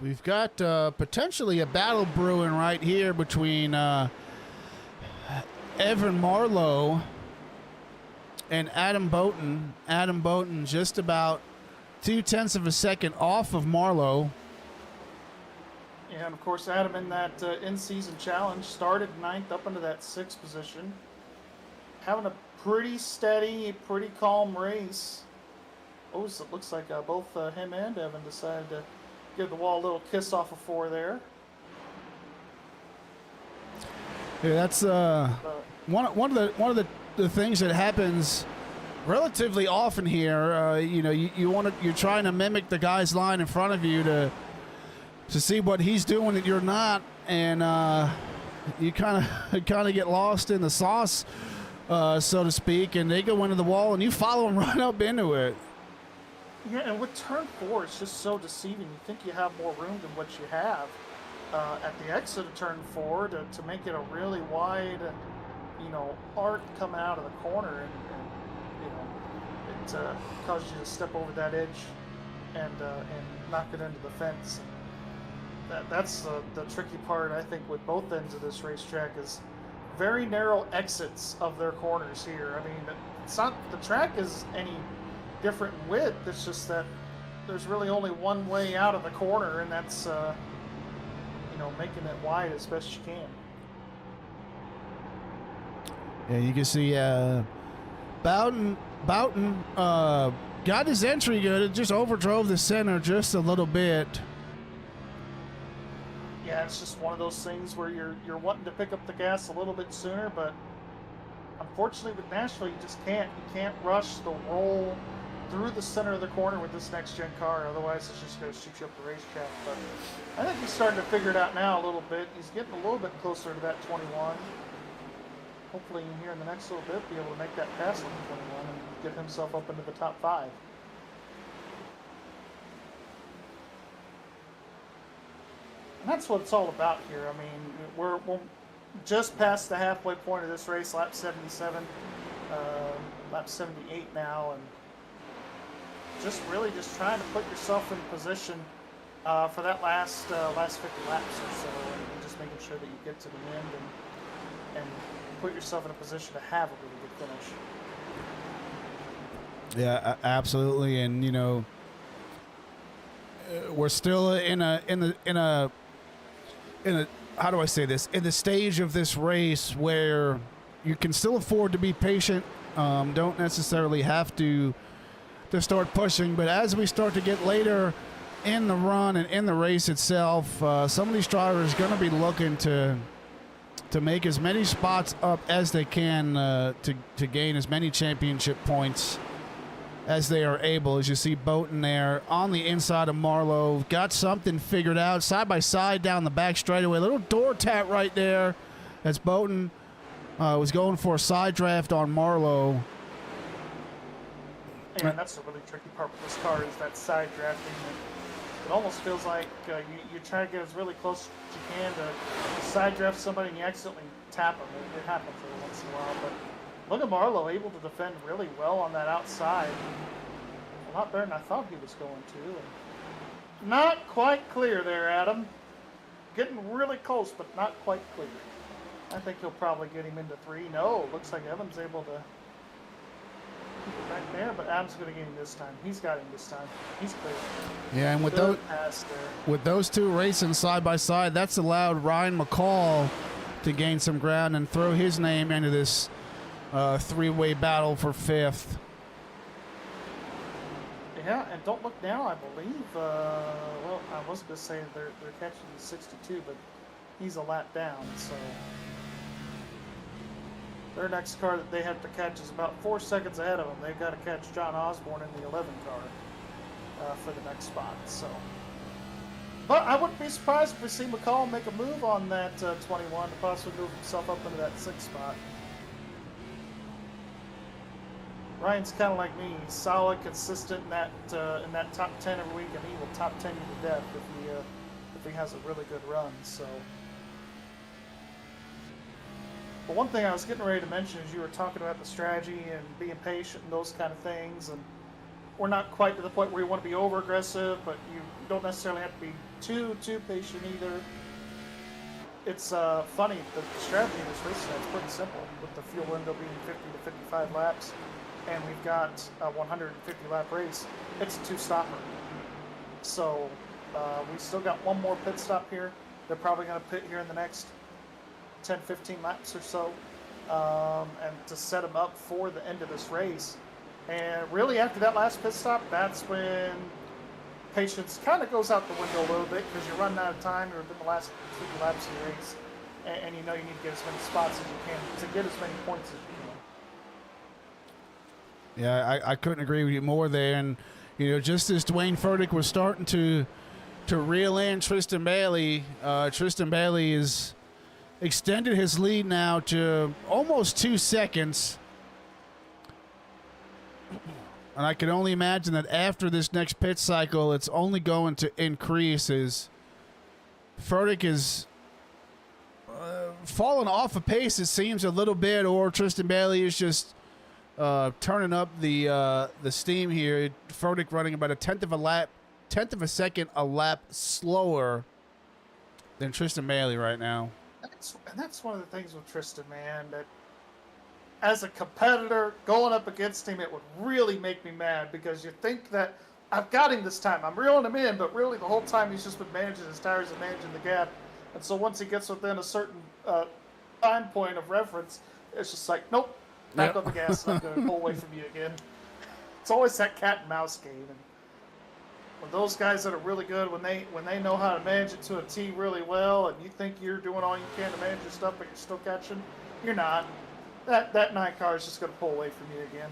We've got potentially a battle brewing right here between Evan Marlowe and Adam Boughton. Adam Boughton just about 0.2 of a second off of Marlowe. Yeah, and of course Adam in that in-season challenge started 9th up into that 6th position. Having a pretty steady, pretty calm race. Oh, so it looks like both him and Evan decided to give the wall a little kiss off of 4 there. Yeah, that's one of the things that happens relatively often here. You know, you're trying to mimic the guy's line in front of you to see what he's doing that you're not, and you kind of get lost in the sauce, so to speak, and they go into the wall and you follow them right up into it. Yeah, and with turn 4, it's just so deceiving. You think you have more room than what you have at the exit of turn 4 to make it a really wide, you know, arc coming out of the corner, and you know, it causes you to step over that edge and knock it into the fence. That's the tricky part, I think, with both ends of this racetrack is very narrow exits of their corners here. I mean, it's not the track is any different width. It's just that there's really only one way out of the corner, and that's you know, making it wide as best you can. Yeah, you can see Boughton got his entry good. It just overdrove the center just a little bit. Yeah, it's just one of those things where you're wanting to pick up the gas a little bit sooner, but unfortunately with Nashville you just can't. You can't rush the roll through the center of the corner with this next-gen car, otherwise it's just going to shoot you up the racetrack. But I think he's starting to figure it out now a little bit. He's getting a little bit closer to that 21. Hopefully here in the next little bit be able to make that pass on the 21 and get himself up into the top 5. And that's what it's all about here. I mean, we're just past the halfway point of this race, lap 77, lap 78 now, and just trying to put yourself in position for that last 50 laps or so, and just making sure that you get to the end and put yourself in a position to have a really good finish. Yeah, absolutely, and you know, we're still in a how do I say this? In the stage of this race where you can still afford to be patient. Don't necessarily have to start pushing, but as we start to get later in the run and in the race itself, some of these drivers are going to be looking to to make as many spots up as they can to gain as many championship points as they are able. As you see Boughton there on the inside of Marlowe, got something figured out, side by side down the back straightaway. Little door tap right there as Boughton was going for a side draft on Marlowe. And that's the really tricky part with this car is that side drafting. It almost feels like you try to get as really close as you can to side draft somebody and you accidentally tap them. It happens every once in a while. But look at Marlowe able to defend really well on that outside. A lot better than I thought he was going to. And not quite clear there, Adam. Getting really close, but not quite clear. I think he'll probably get him into 3. No, looks like Evan's able to keep it back there, but Adam's going to get him this time. He's got him this time. He's clear. Yeah, and with those two racing side by side, that's allowed Ryan McCall to gain some ground and throw his name into this three-way battle for 5th. Yeah, and don't look now, I believe. Well, I was going to say they're catching 62, but he's a lap down, so their next car that they have to catch is about 4 seconds ahead of them. They've got to catch John Osborne in the 11 car for the next spot. So, but I wouldn't be surprised if we see McCall make a move on that 21 to possibly move himself up into that 6th spot. Ryan's kind of like me. He's solid, consistent in that top 10 every week, and he will top 10 you to death if he has a really good run. So. But one thing I was getting ready to mention is you were talking about the strategy and being patient and those kind of things, and we're not quite to the point where you want to be over aggressive, but you don't necessarily have to be too patient either. It's funny, the strategy of this race is pretty simple, with the fuel window being 50 to 55 laps, and we've got a 150 lap race. It's a 2-stopper. So we still got one more pit stop here. They're probably going to pit here in the next 10-15 laps or so, and to set them up for the end of this race. And really after that last pit stop, that's when patience kind of goes out the window a little bit, because you're running out of time. You're within the last 50 laps of the race, and you know you need to get as many spots as you can to get as many points as you can. Yeah, I couldn't agree with you more there. And just as Dwayne Furtick was starting to reel in Tristan Bailey is extended his lead now to almost 2 seconds. And I can only imagine that after this next pit cycle, it's only going to increase as Furtick is falling off a pace, it seems, a little bit, or Tristan Bailey is just turning up the steam here. Furtick running about a tenth of a second a lap slower than Tristan Bailey right now. That's one of the things with Tristan, man, that as a competitor going up against him, it would really make me mad, because you think that I've got him this time, I'm reeling him in, but really the whole time he's just been managing his tires and managing the gap. And so once he gets within a certain time point of reference, it's just like, nope, back on the gas, I'm going to pull away from you again. It's always that cat and mouse game. And when those guys that are really good, when they know how to manage it to a T really well, and you think you're doing all you can to manage your stuff, but you're still catching, you're not. That 9 car is just going to pull away from you again.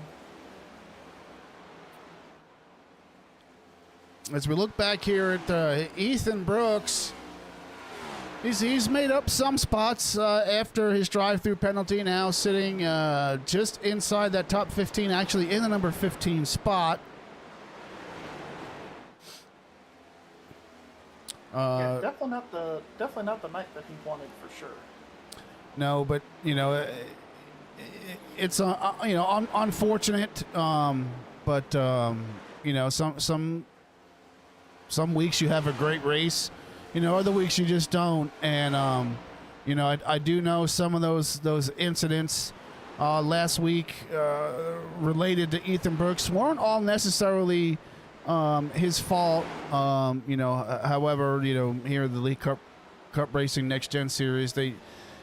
As we look back here at Ethan Brooks, he's made up some spots after his drive-through penalty, now sitting just inside that top 15, actually in the number 15 spot. Yeah, definitely not the night that he wanted, for sure. No, but it's unfortunate. But some weeks you have a great race, other weeks you just don't. And I do know some of those incidents last week related to Ethan Brooks weren't all necessarily his fault. However, here at the League Cup Racing NextGen Series, they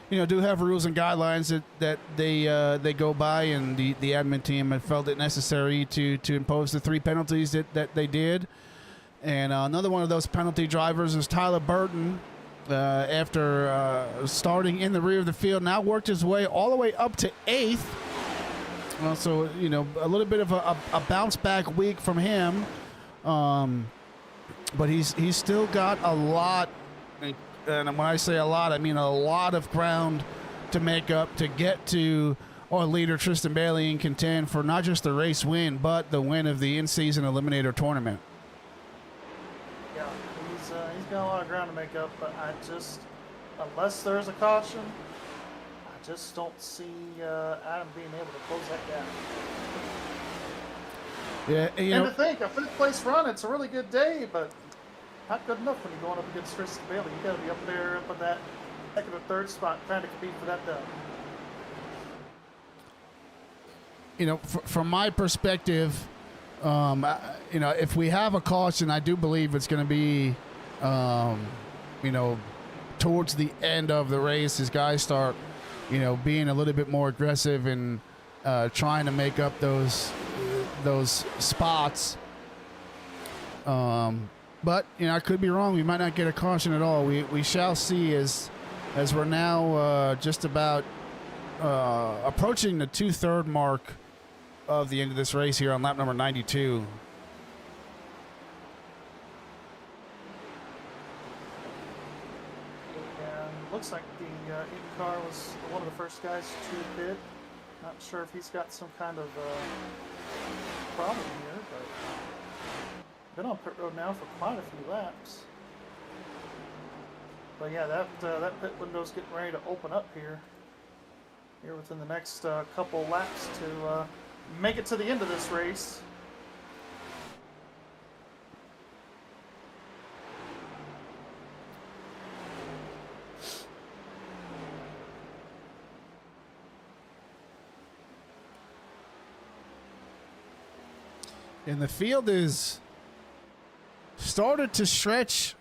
do have rules and guidelines that they go by, and the admin team had felt it necessary to impose the 3 penalties that they did. And another one of those penalty drivers is Tyler Burton, after starting in the rear of the field. Now worked his way all the way up to 8th. So, you know, a little bit of a bounce back week from him. But he's still got a lot, and when I say a lot, I mean a lot of ground to make up to get to our leader Tristan Bailey and contend for not just the race win, but the win of the in-season eliminator tournament. Yeah, he's got a lot of ground to make up, but I just, unless there's a caution, I just don't see Adam being able to close that gap. Yeah, you and know, to think, a 5th place run, it's a really good day, but not good enough when you're going up against Tristan Bailey. You got to be up there, up in that second or third spot, trying to compete for that dub. you know, from my perspective, you know, if we have a caution, I do believe it's going to be, you know, towards the end of the race as guys start, you know, being a little bit more aggressive and trying to make up those spots. But, you know, I could be wrong. We might not get a caution at all. We shall see as we're now just about approaching the 2/3 mark of the end of this race here on lap number 92. And looks like the ECR was one of the first guys to pit. Not sure if he's got some kind of problem here, but been on pit road now for quite a few laps. But yeah, that pit window's getting ready to open up here within the next couple laps to make it to the end of this race. And the field is started to stretch,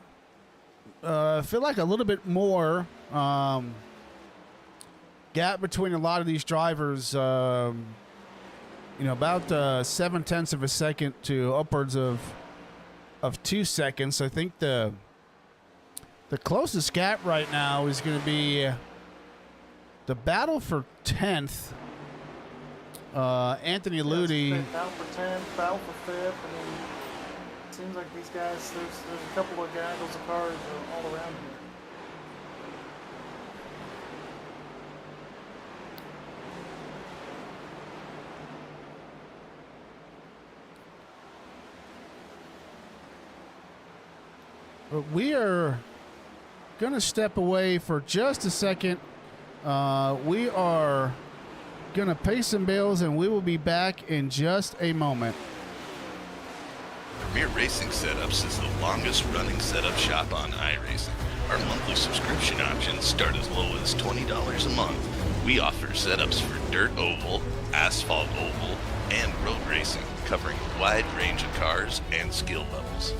feel like a little bit more gap between a lot of these drivers, you know, about 0.7 of a second to upwards of 2 seconds. I think the closest gap right now is going to be the battle for 10th. Anthony Ludi. Battle for 10th, battle for 5th. I mean, it seems like these guys, there's a couple of gaggles of cars all around here. But we are going to step away for just a second. We are going to pay some bills, and we will be back in just a moment. Premier Racing Setups is the longest running setup shop on iRacing. Our monthly subscription options start as low as $20 a month. We offer setups for dirt oval, asphalt oval, and road racing, covering a wide range of cars and skill levels.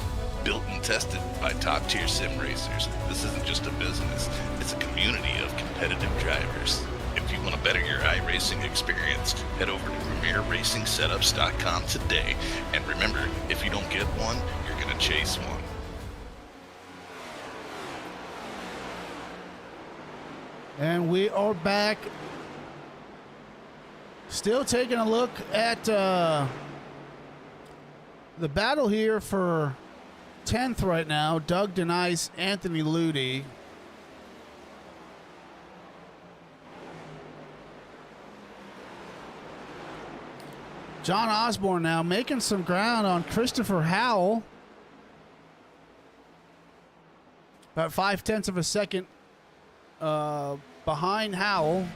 Built and tested by top-tier sim racers, this isn't just a business, it's a community of competitive drivers. If you want to better your iRacing experience, head over to PremierRacingSetups.com today. And remember, if you don't get one, you're going to chase one. And we are back. Still taking a look at the battle here for 10th right now. Doug Denise, Anthony Ludi. John Osborne now making some ground on Christopher Howell. About 0.5 of a second behind Howell.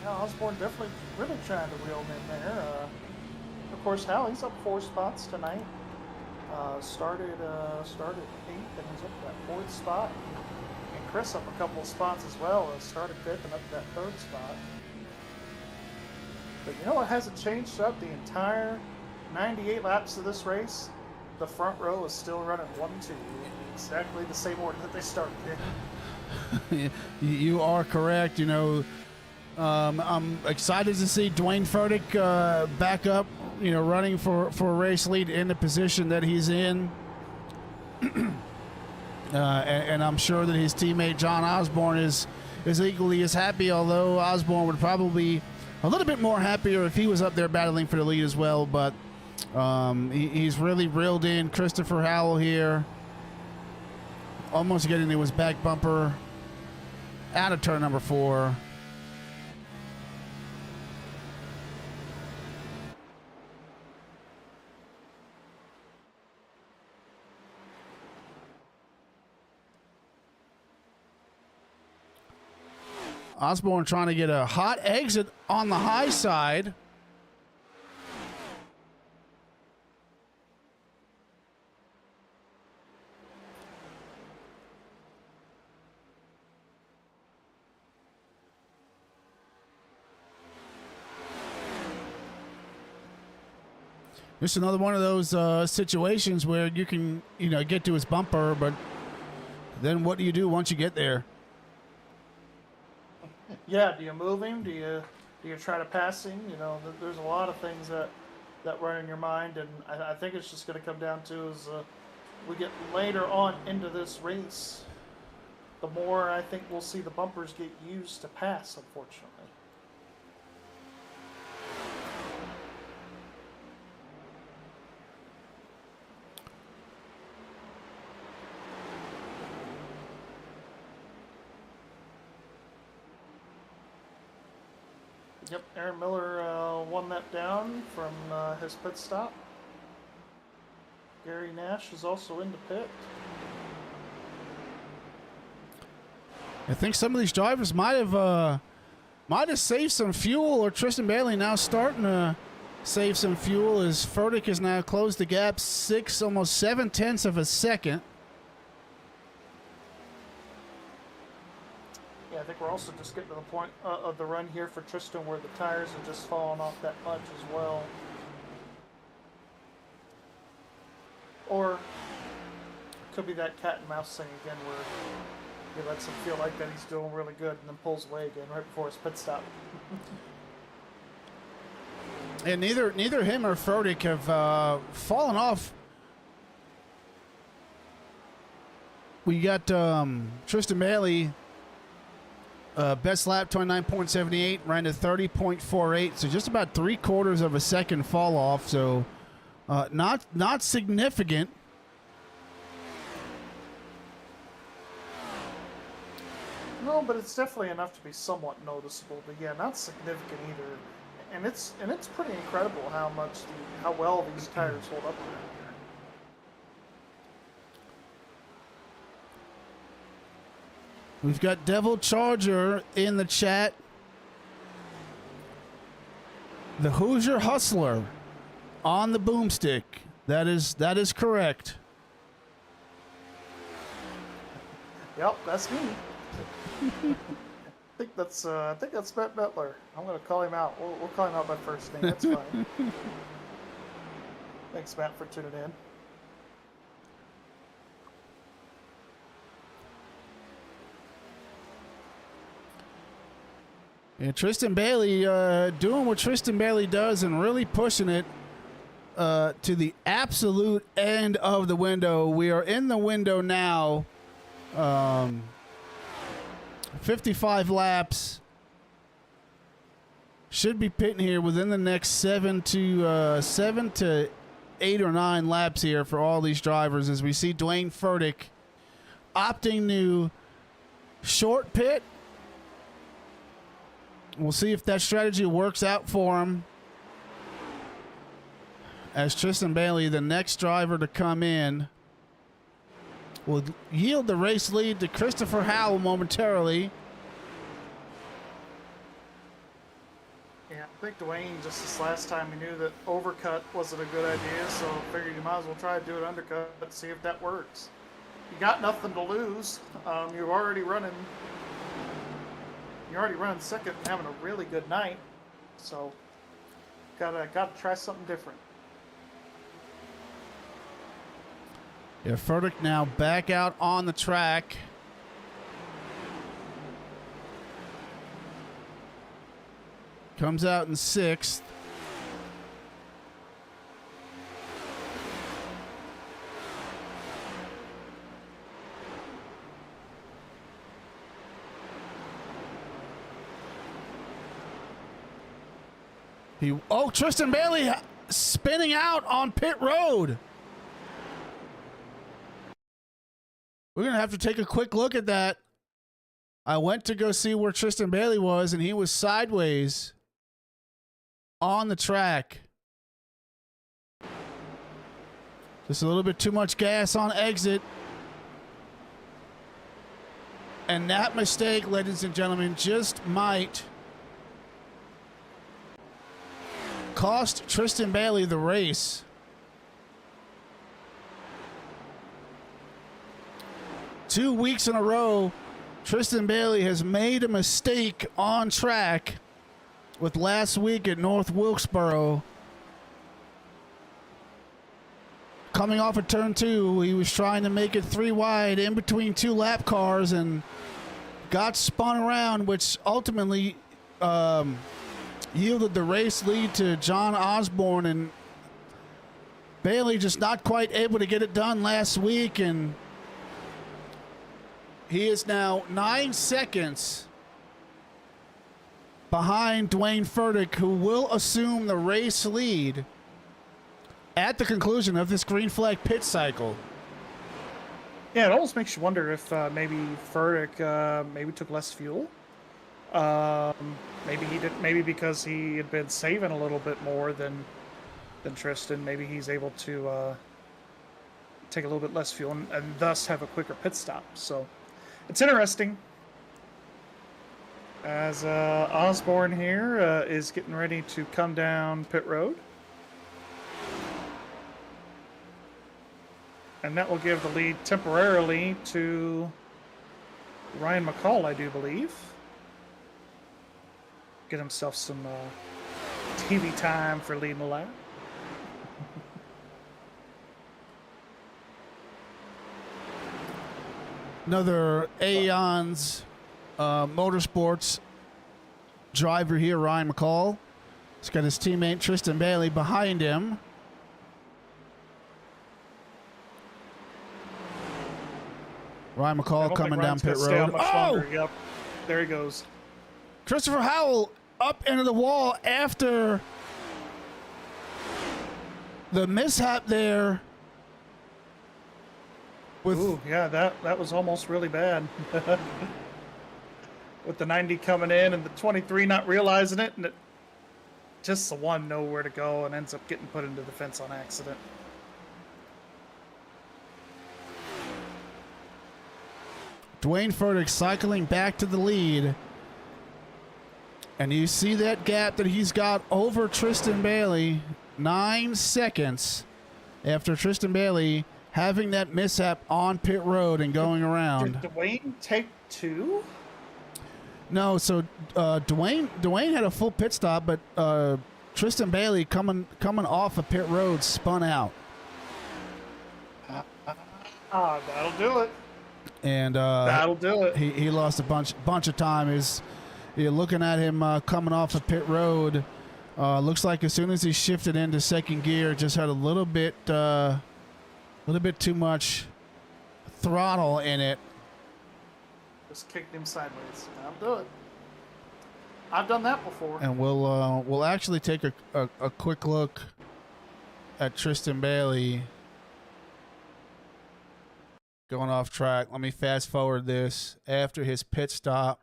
Yeah, Osborne definitely really trying to reel him in there. Of course, Hal, he's up 4 spots tonight. Started 8th, and he's up to that 4th spot. And Chris up a couple of spots as well. Started 5th and up to that 3rd spot. But you know what hasn't changed throughout the entire 98 laps of this race? the front row is still running 1-2, exactly the same order that they started in. You are correct. You know, I'm excited to see Dwayne Furtick back up, you know, running for a race lead in the position that he's in. And I'm sure that his teammate John Osborne is equally as happy, although Osborne would probably be a little bit more happier if he was up there battling for the lead as well. But he's really reeled in Christopher Howell here, almost getting to his back bumper out of turn number 4. Osborne trying to get a hot exit on the high side. Just another one of those situations where you can, you know, get to his bumper, but then what do you do once you get there? Yeah, do you move him? Do you try to pass him? You know, there's a lot of things that run in your mind, and I think it's just going to come down to as we get later on into this race, the more I think we'll see the bumpers get used to pass, unfortunately. Yep, Aaron Miller won that down from his pit stop. Gary Nash is also in the pit. I think some of these drivers might have saved some fuel, or Tristan Bailey now starting to save some fuel as Furtick has now closed the gap 6, almost 7/10 of a second. Yeah, I think we're also just getting to the point of the run here for Tristan where the tires are just falling off that much as well. Or could be that cat and mouse thing again where he lets him feel like that he's doing really good and then pulls away again right before his pit stop. And neither him or Furtick have fallen off. We got Tristan Bailey. Best lap 29.78, ran to 30.48, so just about 3/4 of a second fall off. So not significant. No, but it's definitely enough to be somewhat noticeable. But yeah, not significant either. And it's pretty incredible how well these tires hold up around here. We've got Devil Charger in the chat. The Hoosier Hustler on the boomstick. That is correct. Yep, that's me. I think that's Matt Butler. I'm gonna call him out. We'll call him out by first name. That's fine. Thanks, Matt, for tuning in. And Tristan Bailey doing what Tristan Bailey does and really pushing it to the absolute end of the window. We are in the window now. 55 laps. Should be pitting here within the next 7 to 8 or 9 laps here for all these drivers as we see Dwayne Furtick opting to short pit. We'll see if that strategy works out for him. As Tristan Bailey, the next driver to come in, will yield the race lead to Christopher Howell momentarily. Yeah, I think Dwayne, just this last time, he knew that overcut wasn't a good idea, so figured you might as well try to do an undercut and see if that works. You got nothing to lose. You're already running second and having a really good night, so gotta try something different. Yeah, Furtick now back out on the track. Comes out in 6th. Tristan Bailey spinning out on pit road. We're going to have to take a quick look at that. I went to go see where Tristan Bailey was, and he was sideways on the track. Just a little bit too much gas on exit. And that mistake, ladies and gentlemen, just might cost Tristan Bailey the race. Two weeks in a row, Tristan Bailey has made a mistake on track, with last week at North Wilkesboro. Coming off of turn 2, he was trying to make it 3 wide in between 2 lap cars and got spun around, which ultimately yielded the race lead to John Osborne, and Bailey just not quite able to get it done last week, and he is now 9 seconds behind Dwayne Furtick, who will assume the race lead at the conclusion of this green flag pit cycle. Yeah, it almost makes you wonder if maybe Furtick maybe took less fuel. Maybe he did. Maybe because he had been saving a little bit more than Tristan. Maybe he's able to take a little bit less fuel and thus have a quicker pit stop. So it's interesting. As Osborne here is getting ready to come down pit road. And that will give the lead temporarily to Ryan McCall, I do believe. Get himself some TV time for leading the lap. Another Aeons Motorsports driver here, Ryan McCall. He's got his teammate Tristan Bailey behind him. Ryan McCall coming down pit road. Oh! Yep. There he goes. Christopher Howell up into the wall after the mishap there. Ooh, yeah, that was almost really bad. With the 90 coming in and the 23 not realizing it, and it, just the one nowhere to go and ends up getting put into the fence on accident. Dwayne Furtick cycling back to the lead. And you see that gap that he's got over Tristan Bailey. 9 seconds after Tristan Bailey having that mishap on pit road and going around. Did Dwayne take 2? No, so Dwayne had a full pit stop, but Tristan Bailey coming off of pit road spun out. That'll do it. And that'll do it. He lost a bunch of time. You're looking at him coming off of pit road. Looks like as soon as he shifted into second gear, just had a little bit too much throttle in it. Just kicked him sideways. That'll do it. I've done that before. And we'll actually take a quick look at Tristan Bailey going off track. Let me fast forward this. After his pit stop,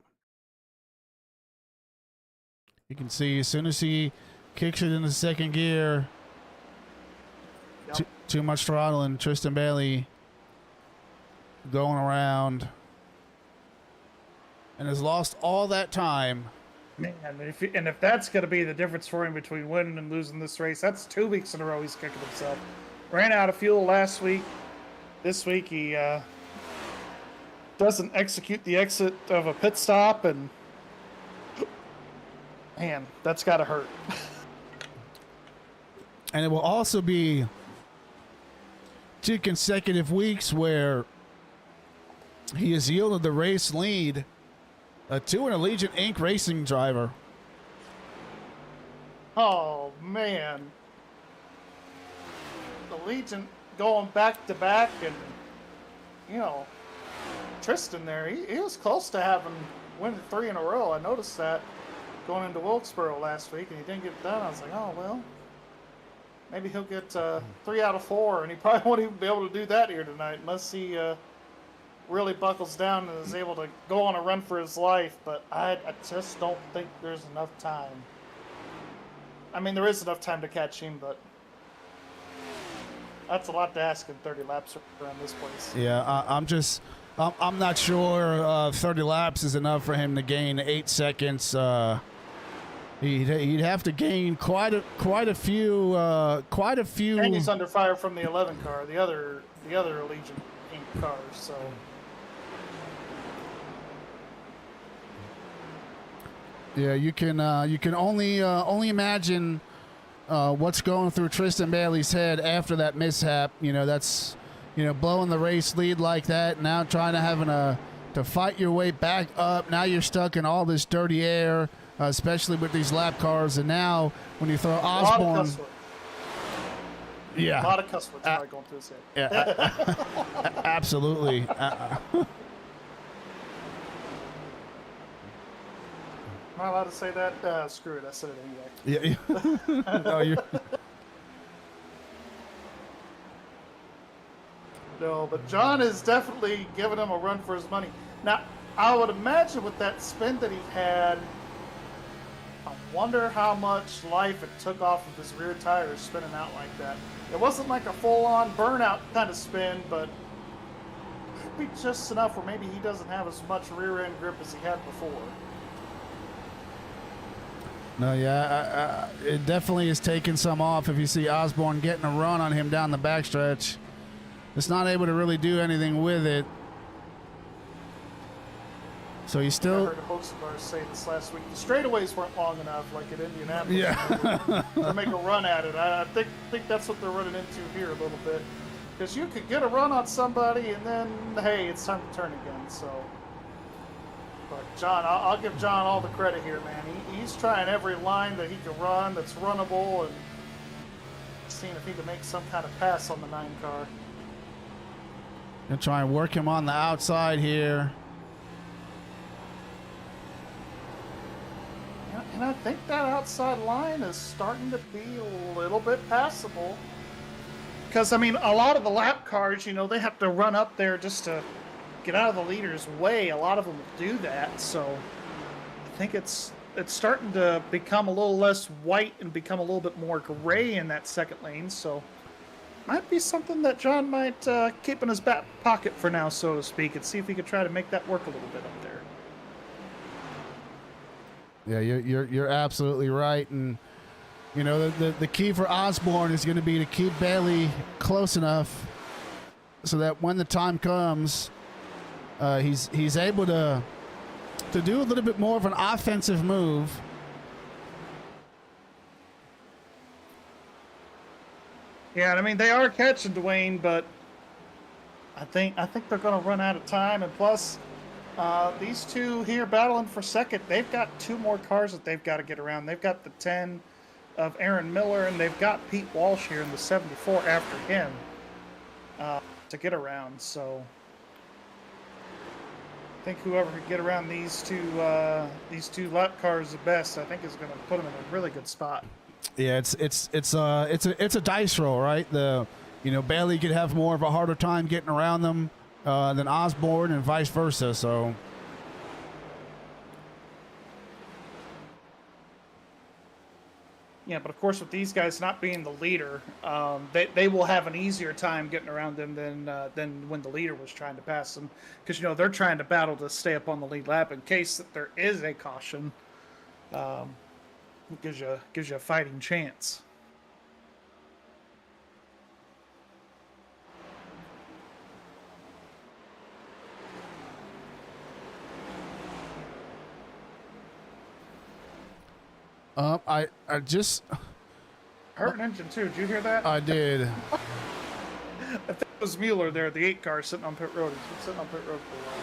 you can see as soon as he kicks it into second gear, too much throttle, and Tristan Bailey going around and has lost all that time. Man, if that's going to be the difference for him between winning and losing this race, that's 2 weeks in a row he's kicking himself. Ran out of fuel last week. This week he doesn't execute the exit of a pit stop, and man, that's got to hurt. And it will also be 2 consecutive weeks where he has yielded the race lead to an Allegiant Inc. racing driver. Oh, man. Allegiant going back to back, and, you know, Tristan there, he was close to having winning 3 in a row. I noticed that going into Wilkesboro last week, and he didn't get it done. I was like, oh, well, maybe he'll get 3 out of 4, and he probably won't even be able to do that here tonight unless he really buckles down and is able to go on a run for his life. But I just don't think there's enough time. I mean, there is enough time to catch him, but that's a lot to ask in 30 laps around this place. Yeah, I'm not sure 30 laps is enough for him to gain 8 seconds. He'd have to gain quite a few. And he's under fire from the 11 car, the other Allegiant Inc. cars. So. Yeah, you can only imagine what's going through Tristan Bailey's head after that mishap. You know, that's, you know, blowing the race lead like that. Now trying to fight your way back up. Now you're stuck in all this dirty air, especially with these lap cars. And now when you throw Osborne, a lot of cuss words probably going through his head. Yeah, absolutely. Am I allowed to say that? Screw it, I said it anyway. Yeah. No, you're. No, but John is definitely giving him a run for his money. Now, I would imagine with that spin that he had, I wonder how much life it took off of his rear tires spinning out like that. It wasn't like a full-on burnout kind of spin, but it could be just enough where maybe he doesn't have as much rear-end grip as he had before. No, yeah, it definitely is taking some off. If you see Osborne getting a run on him down the backstretch, it's not able to really do anything with it. So he's still. I heard a host of ours say this last week. The straightaways weren't long enough, like at Indianapolis, Yeah. to make a run at it. I think that's what they're running into here a little bit, because you could get a run on somebody, and then hey, it's time to turn again. So. But John, I'll give John all the credit here, man. He's trying every line that he can run that's runnable, and seeing if he can make some kind of pass on the 9 car. Gonna try and work him on the outside here. And I think that outside line is starting to be a little bit passable. Because, I mean, a lot of the lap cars, you know, they have to run up there just to get out of the leader's way. A lot of them will do that, so I think it's starting to become a little less white and become a little bit more gray in that second lane, so might be something that John might keep in his back pocket for now, so to speak, and see if he could try to make that work a little bit up there. Yeah, you're absolutely right, and you know the key for Osborne is going to be to keep Bailey close enough so that when the time comes, he's able to do a little bit more of an offensive move. Yeah, I mean, they are catching Dwayne, but I think they're going to run out of time. And plus, these two here battling for second, they've got 2 more cars that they've got to get around. They've got the 10 of Aaron Miller, and they've got Pete Walsh here in the 74 after him to get around. So I think whoever can get around these two lap cars the best, I think, is going to put them in a really good spot. Yeah, it's a dice roll, right? Bailey could have more of a harder time getting around them than Osborne, and vice versa. So yeah, but of course with these guys not being the leader, they will have an easier time getting around them than when the leader was trying to pass them, because they're trying to battle to stay up on the lead lap in case that there is a caution. It gives you a fighting chance. I just heard an engine too. Did you hear that? I did. I think was Mueller there, the 8 car sitting on pit road. He's been sitting on pit road for a while.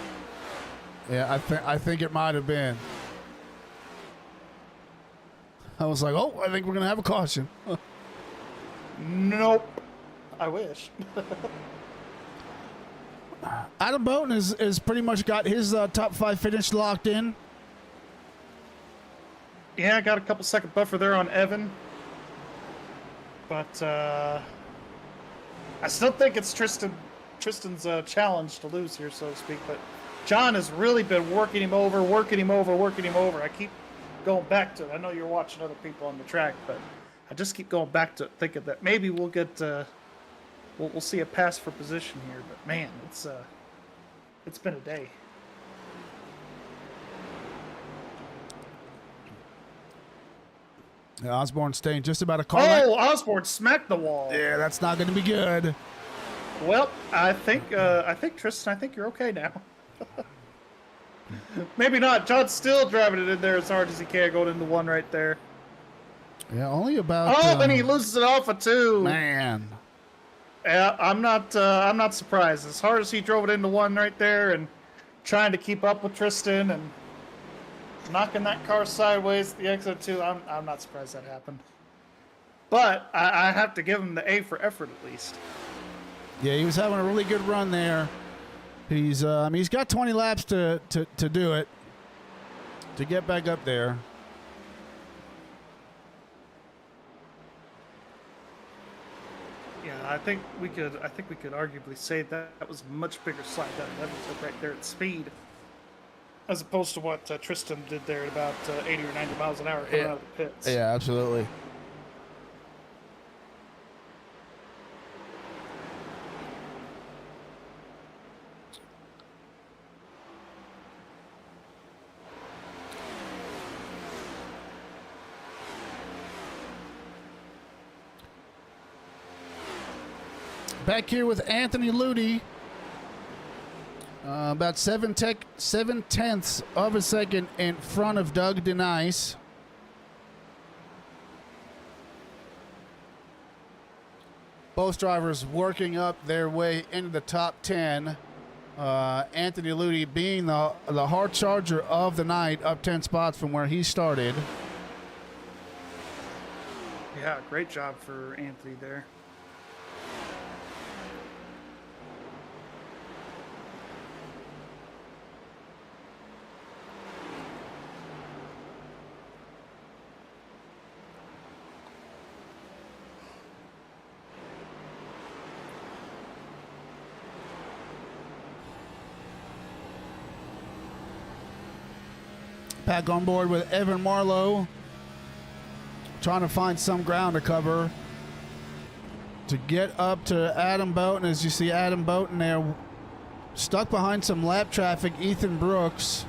Yeah, I think it might have been. I was like, oh, I think we're going to have a caution. Nope. I wish. Adam Boughton is pretty much got his top 5 finish locked in. Yeah, I got a couple second buffer there on Evan. But I still think it's Tristan's challenge to lose here, so to speak. But John has really been working him over. I keep going back to it. I know you're watching other people on the track, but I just keep going back to it, thinking that maybe we'll get we'll see a pass for position here. But man, it's been a day. Yeah, Osborne staying just about a car. Oh, Osborne smacked the wall. Yeah, that's not going to be good. Well, I think Tristan, I think you're okay now. Maybe not. John's still driving it in there as hard as he can, going into 1 right there. Yeah, only about. Oh, and he loses it off of 2. Man. Yeah, I'm not surprised. As hard as he drove it into 1 right there, and trying to keep up with Tristan and knocking that car sideways at the exit 2, I'm not surprised that happened. But I have to give him the A for effort at least. Yeah, he was having a really good run there. He's got 20 laps to do it, to get back up there. Yeah, I think we could arguably say that was a much bigger slide that Evan took right there at speed, as opposed to what Tristan did there at about 80 or 90 miles an hour coming out of the pits. Yeah, absolutely. Back here with Anthony Ludi, about 7/10 of a second in front of Doug Denise. Both drivers working up their way into the top 10. Anthony Ludi being the hard charger of the night, up 10 spots from where he started. Yeah, great job for Anthony there. Back on board with Evan Marlowe, trying to find some ground to cover to get up to Adam Boughton. As you see Adam Boughton there, stuck behind some lap traffic, Ethan Brooks.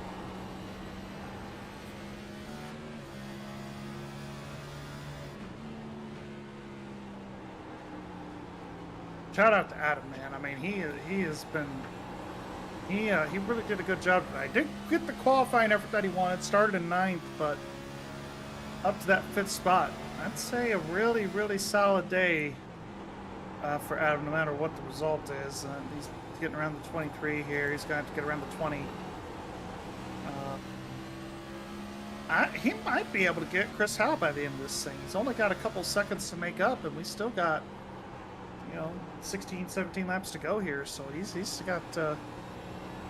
Shout out to Adam, man. I mean, he has been. He really did a good job tonight. Didn't get the qualifying effort that he wanted. Started in 9th, but up to that 5th spot. I'd say a really, really solid day for Adam, no matter what the result is. He's getting around the 23 here. He's going to have to get around the 20. He might be able to get Chris Howe by the end of this thing. He's only got a couple seconds to make up, and we still got, 16, 17 laps to go here. So he's got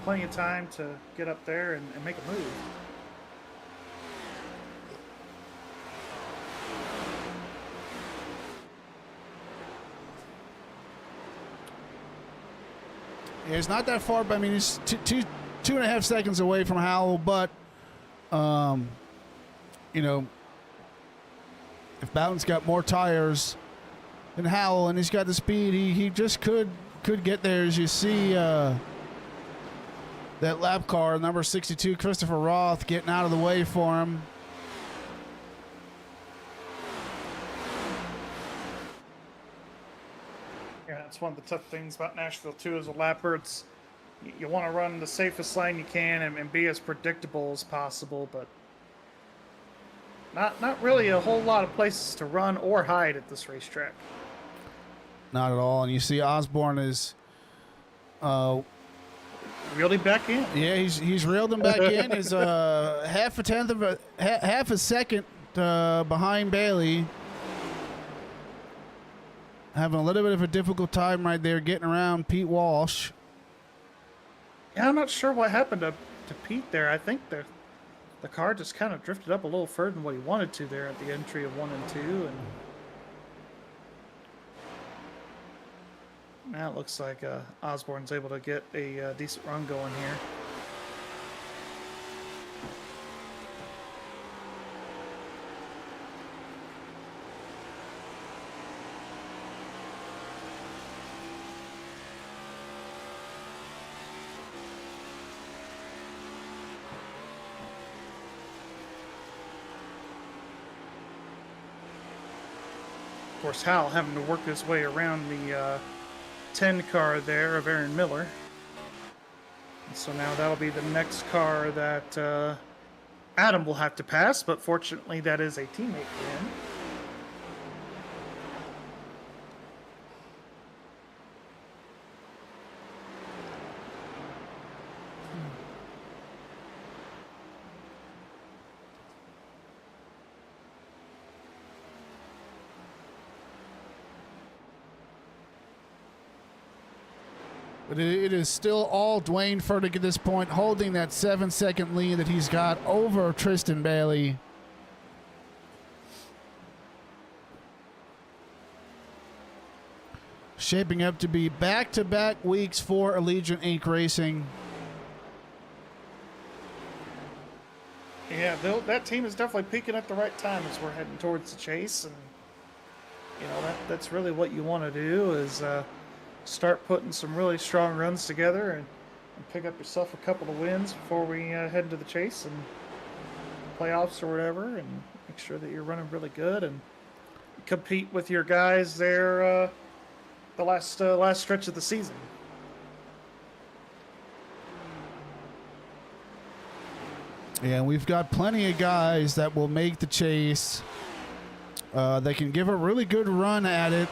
plenty of time to get up there and make a move. Yeah, it's not that far, but I mean, he's two and a half seconds away from Howell. But, if Boughton's got more tires than Howell and he's got the speed, he just could get there. As you see, that lap car, number 62, Christopher Roth, getting out of the way for him. Yeah, that's one of the tough things about Nashville, too, as a lapper. You want to run the safest lane you can and be as predictable as possible, but not really a whole lot of places to run or hide at this racetrack. Not at all. And you see Osborne is Reeled him back in. Yeah, he's reeled him back in. He's half a second behind Bailey. Having a little bit of a difficult time right there getting around Pete Walsh. Yeah, I'm not sure what happened to Pete there. I think the car just kind of drifted up a little further than what he wanted to there at the entry of 1 and 2. And now it looks like Osborne's able to get a decent run going here. Of course, Hal having to work his way around the 10 car there of Aaron Miller. And so now that'll be the next car that Adam will have to pass, but fortunately that is a teammate for him. But it is still all Dwayne Furtick at this point, holding that 7-second lead that he's got over Tristan Bailey. Shaping up to be back-to-back weeks for Allegiant Inc. Racing. Yeah, that team is definitely peaking at the right time as we're heading towards the chase. And, you know, that's really what you want to do is start putting some really strong runs together and pick up yourself a couple of wins before we head into the chase and playoffs or whatever, and make sure that you're running really good and compete with your guys there the last stretch of the season. Yeah, we've got plenty of guys that will make the chase. They can give a really good run at it.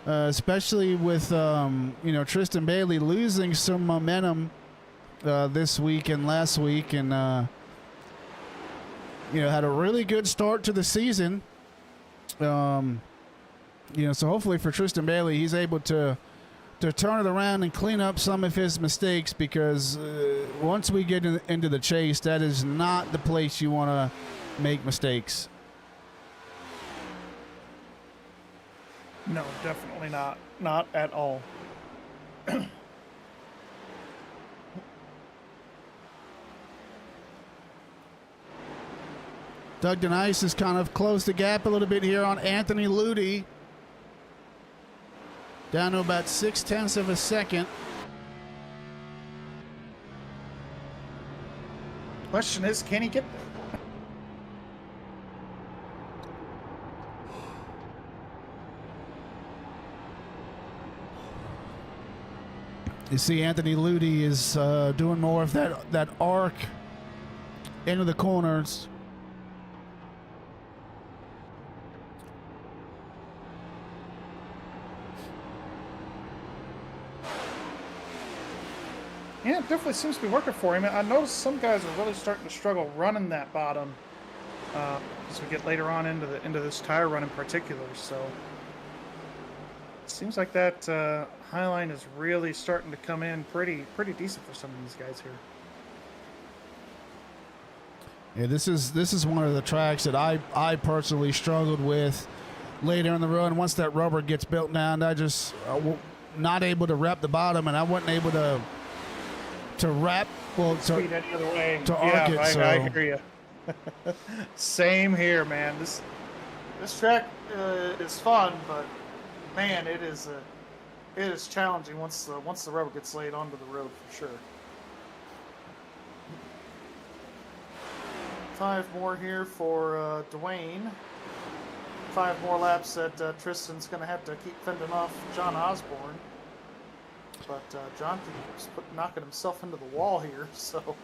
Especially with, Tristan Bailey losing some momentum this week and last week, and, had a really good start to the season. So hopefully for Tristan Bailey, he's able to turn it around and clean up some of his mistakes, because once we get into the chase, that is not the place you want to make mistakes. No, definitely not. Not at all. Doug Denise has kind of closed the gap a little bit here on Anthony Ludi. Down to about 0.6 of a second. Question is, can he get there? You see Anthony Ludi is doing more of that arc into the corners. Yeah, it definitely seems to be working for him. I noticed some guys are really starting to struggle running that bottom as we get later on into this tire run in particular. So it seems like that Highline is really starting to come in pretty decent for some of these guys here. Yeah, this is one of the tracks that I personally struggled with later in the run. Once that rubber gets built down, I just not able to wrap the bottom, and I wasn't able to wrap speed any other way. To arc it. I hear you. Same here, man. This track is fun, but man, it is challenging once the rubber gets laid onto the road for sure. 5 more here for Dwayne. 5 more laps that Tristan's going to have to keep fending off John Osborne. But John keeps knocking himself into the wall here, so.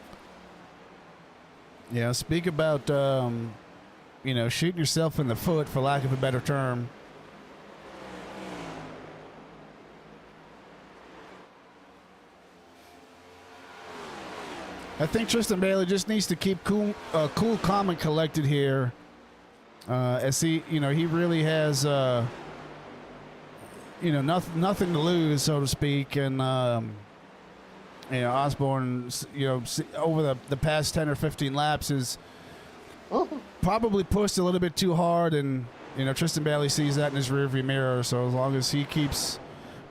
Yeah, speak about, shooting yourself in the foot, for lack of a better term. I think Tristan Bailey just needs to keep cool, calm, and collected here. As he really has, nothing to lose, so to speak. And, Osborne, over the past 10 or 15 laps is probably pushed a little bit too hard. And, Tristan Bailey sees that in his rearview mirror. So as long as he keeps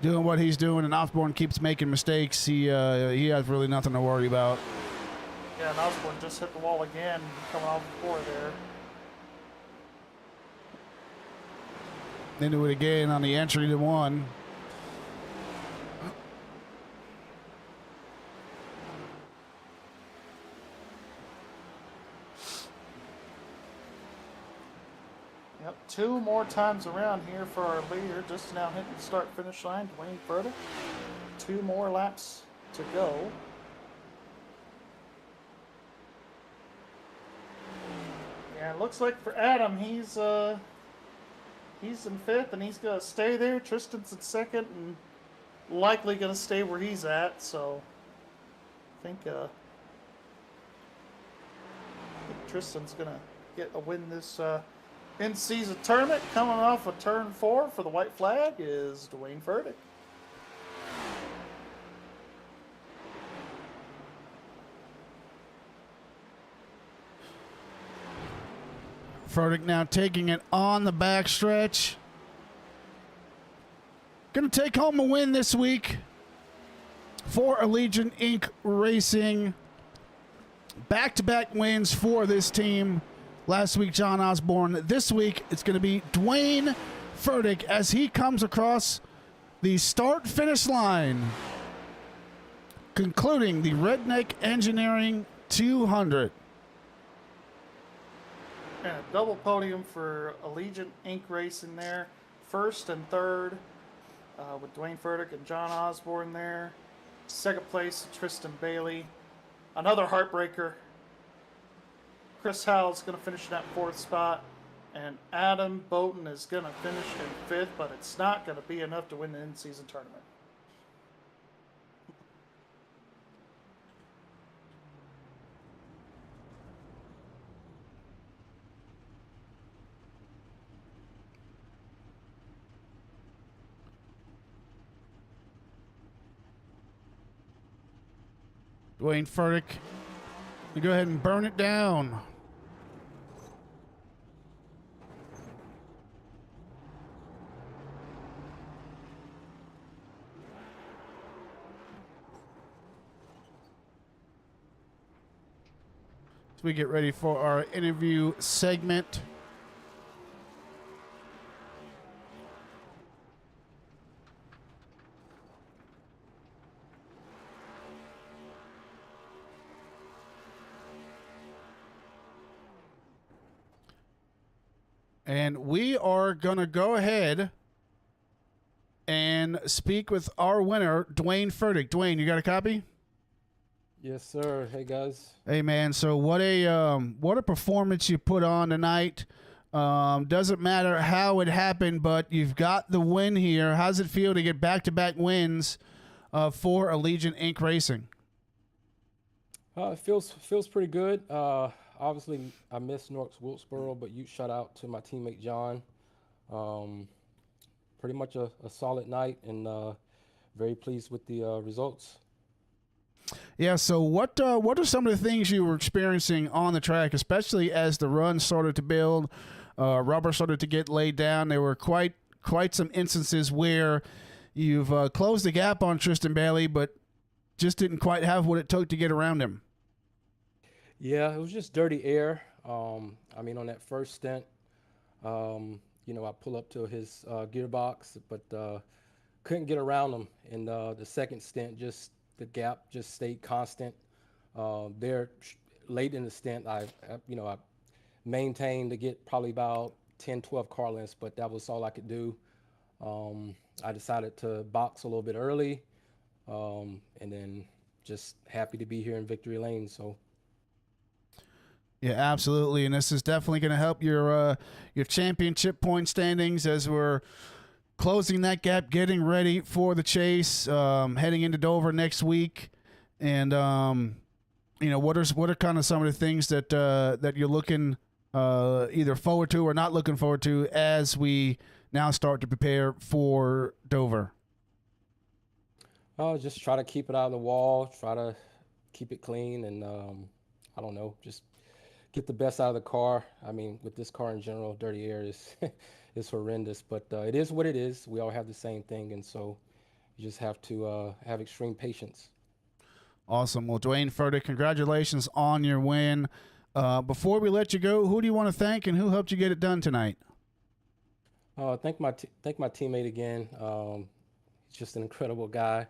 doing what he's doing and Osborne keeps making mistakes, he has really nothing to worry about. Yeah, and Osborne just hit the wall again, coming off the floor there. Into it again on the entry to one. Yep, 2 more times around here for our leader. Just now hitting the start-finish line, Dwayne Furtick. 2 more laps to go. Yeah, it looks like for Adam, he's in 5th, and he's going to stay there. Tristan's in 2nd, and likely going to stay where he's at. So I think Tristan's going to get a win this in-season tournament. Coming off of turn 4 for the white flag is Dwayne Furtick. Furtick now taking it on the backstretch. Going to take home a win this week for Allegiant Inc. Racing. Back-to-back wins for this team. Last week, John Osborne. This week, it's going to be Dwayne Furtick as he comes across the start-finish line, concluding the Redneck Engineering 200. And a double podium for Allegiant Inc. Racing there. 1st and 3rd with Dwayne Furtick and John Osborne there. 2nd place, Tristan Bailey. Another heartbreaker. Chris Howell's going to finish in that 4th spot. And Adam Boughton is going to finish in 5th, but it's not going to be enough to win the in-season tournament. Dwayne Furtick, you go ahead and burn it down. As we get ready for our interview segment. And we are going to go ahead and speak with our winner, Dwayne Furtick. Dwayne, you got a copy? Yes, sir. Hey, guys. Hey, man. So what a performance you put on tonight. Doesn't matter how it happened, but you've got the win here. How's it feel to get back-to-back wins for Allegiant Inc. Racing? It feels pretty good. Obviously, I missed Norks Wilkesboro, but you shout out to my teammate John. Pretty much a solid night, and very pleased with the results. Yeah. So what are some of the things you were experiencing on the track, especially as the run started to build, rubber started to get laid down? There were quite some instances where you've closed the gap on Tristan Bailey, but just didn't quite have what it took to get around him. Yeah, it was just dirty air. On that first stint, I pull up to his gearbox, but couldn't get around him. And the second stint, just the gap just stayed constant. There, late in the stint, I maintained to get probably about 10, 12 car lengths, but that was all I could do. I decided to box a little bit early, and then just happy to be here in Victory Lane. So. Yeah, absolutely, and this is definitely going to help your championship point standings as we're closing that gap, getting ready for the chase, heading into Dover next week, and what are kind of some of the things that that you're looking either forward to or not looking forward to as we now start to prepare for Dover? Just try to keep it out of the wall, try to keep it clean, and I don't know, just get the best out of the car. I mean, with this car in general, dirty air is is horrendous, but it is what it is. We all have the same thing, and so you just have to have extreme patience. Awesome. Well, Dwayne Furtick, congratulations on your win. Before we let you go, who do you want to thank and who helped you get it done tonight? Thank my teammate again. He's just an incredible guy.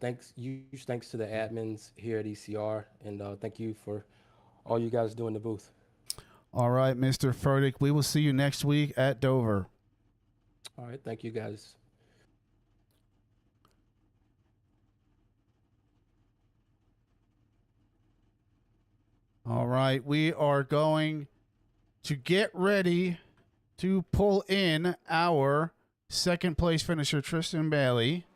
Thanks to the admins here at ECR, and thank you for all you guys do in the booth. All right, Mr. Furtick, we will see you next week at Dover. All right, thank you guys. All right, we are going to get ready to pull in our second place finisher, Tristan Bailey.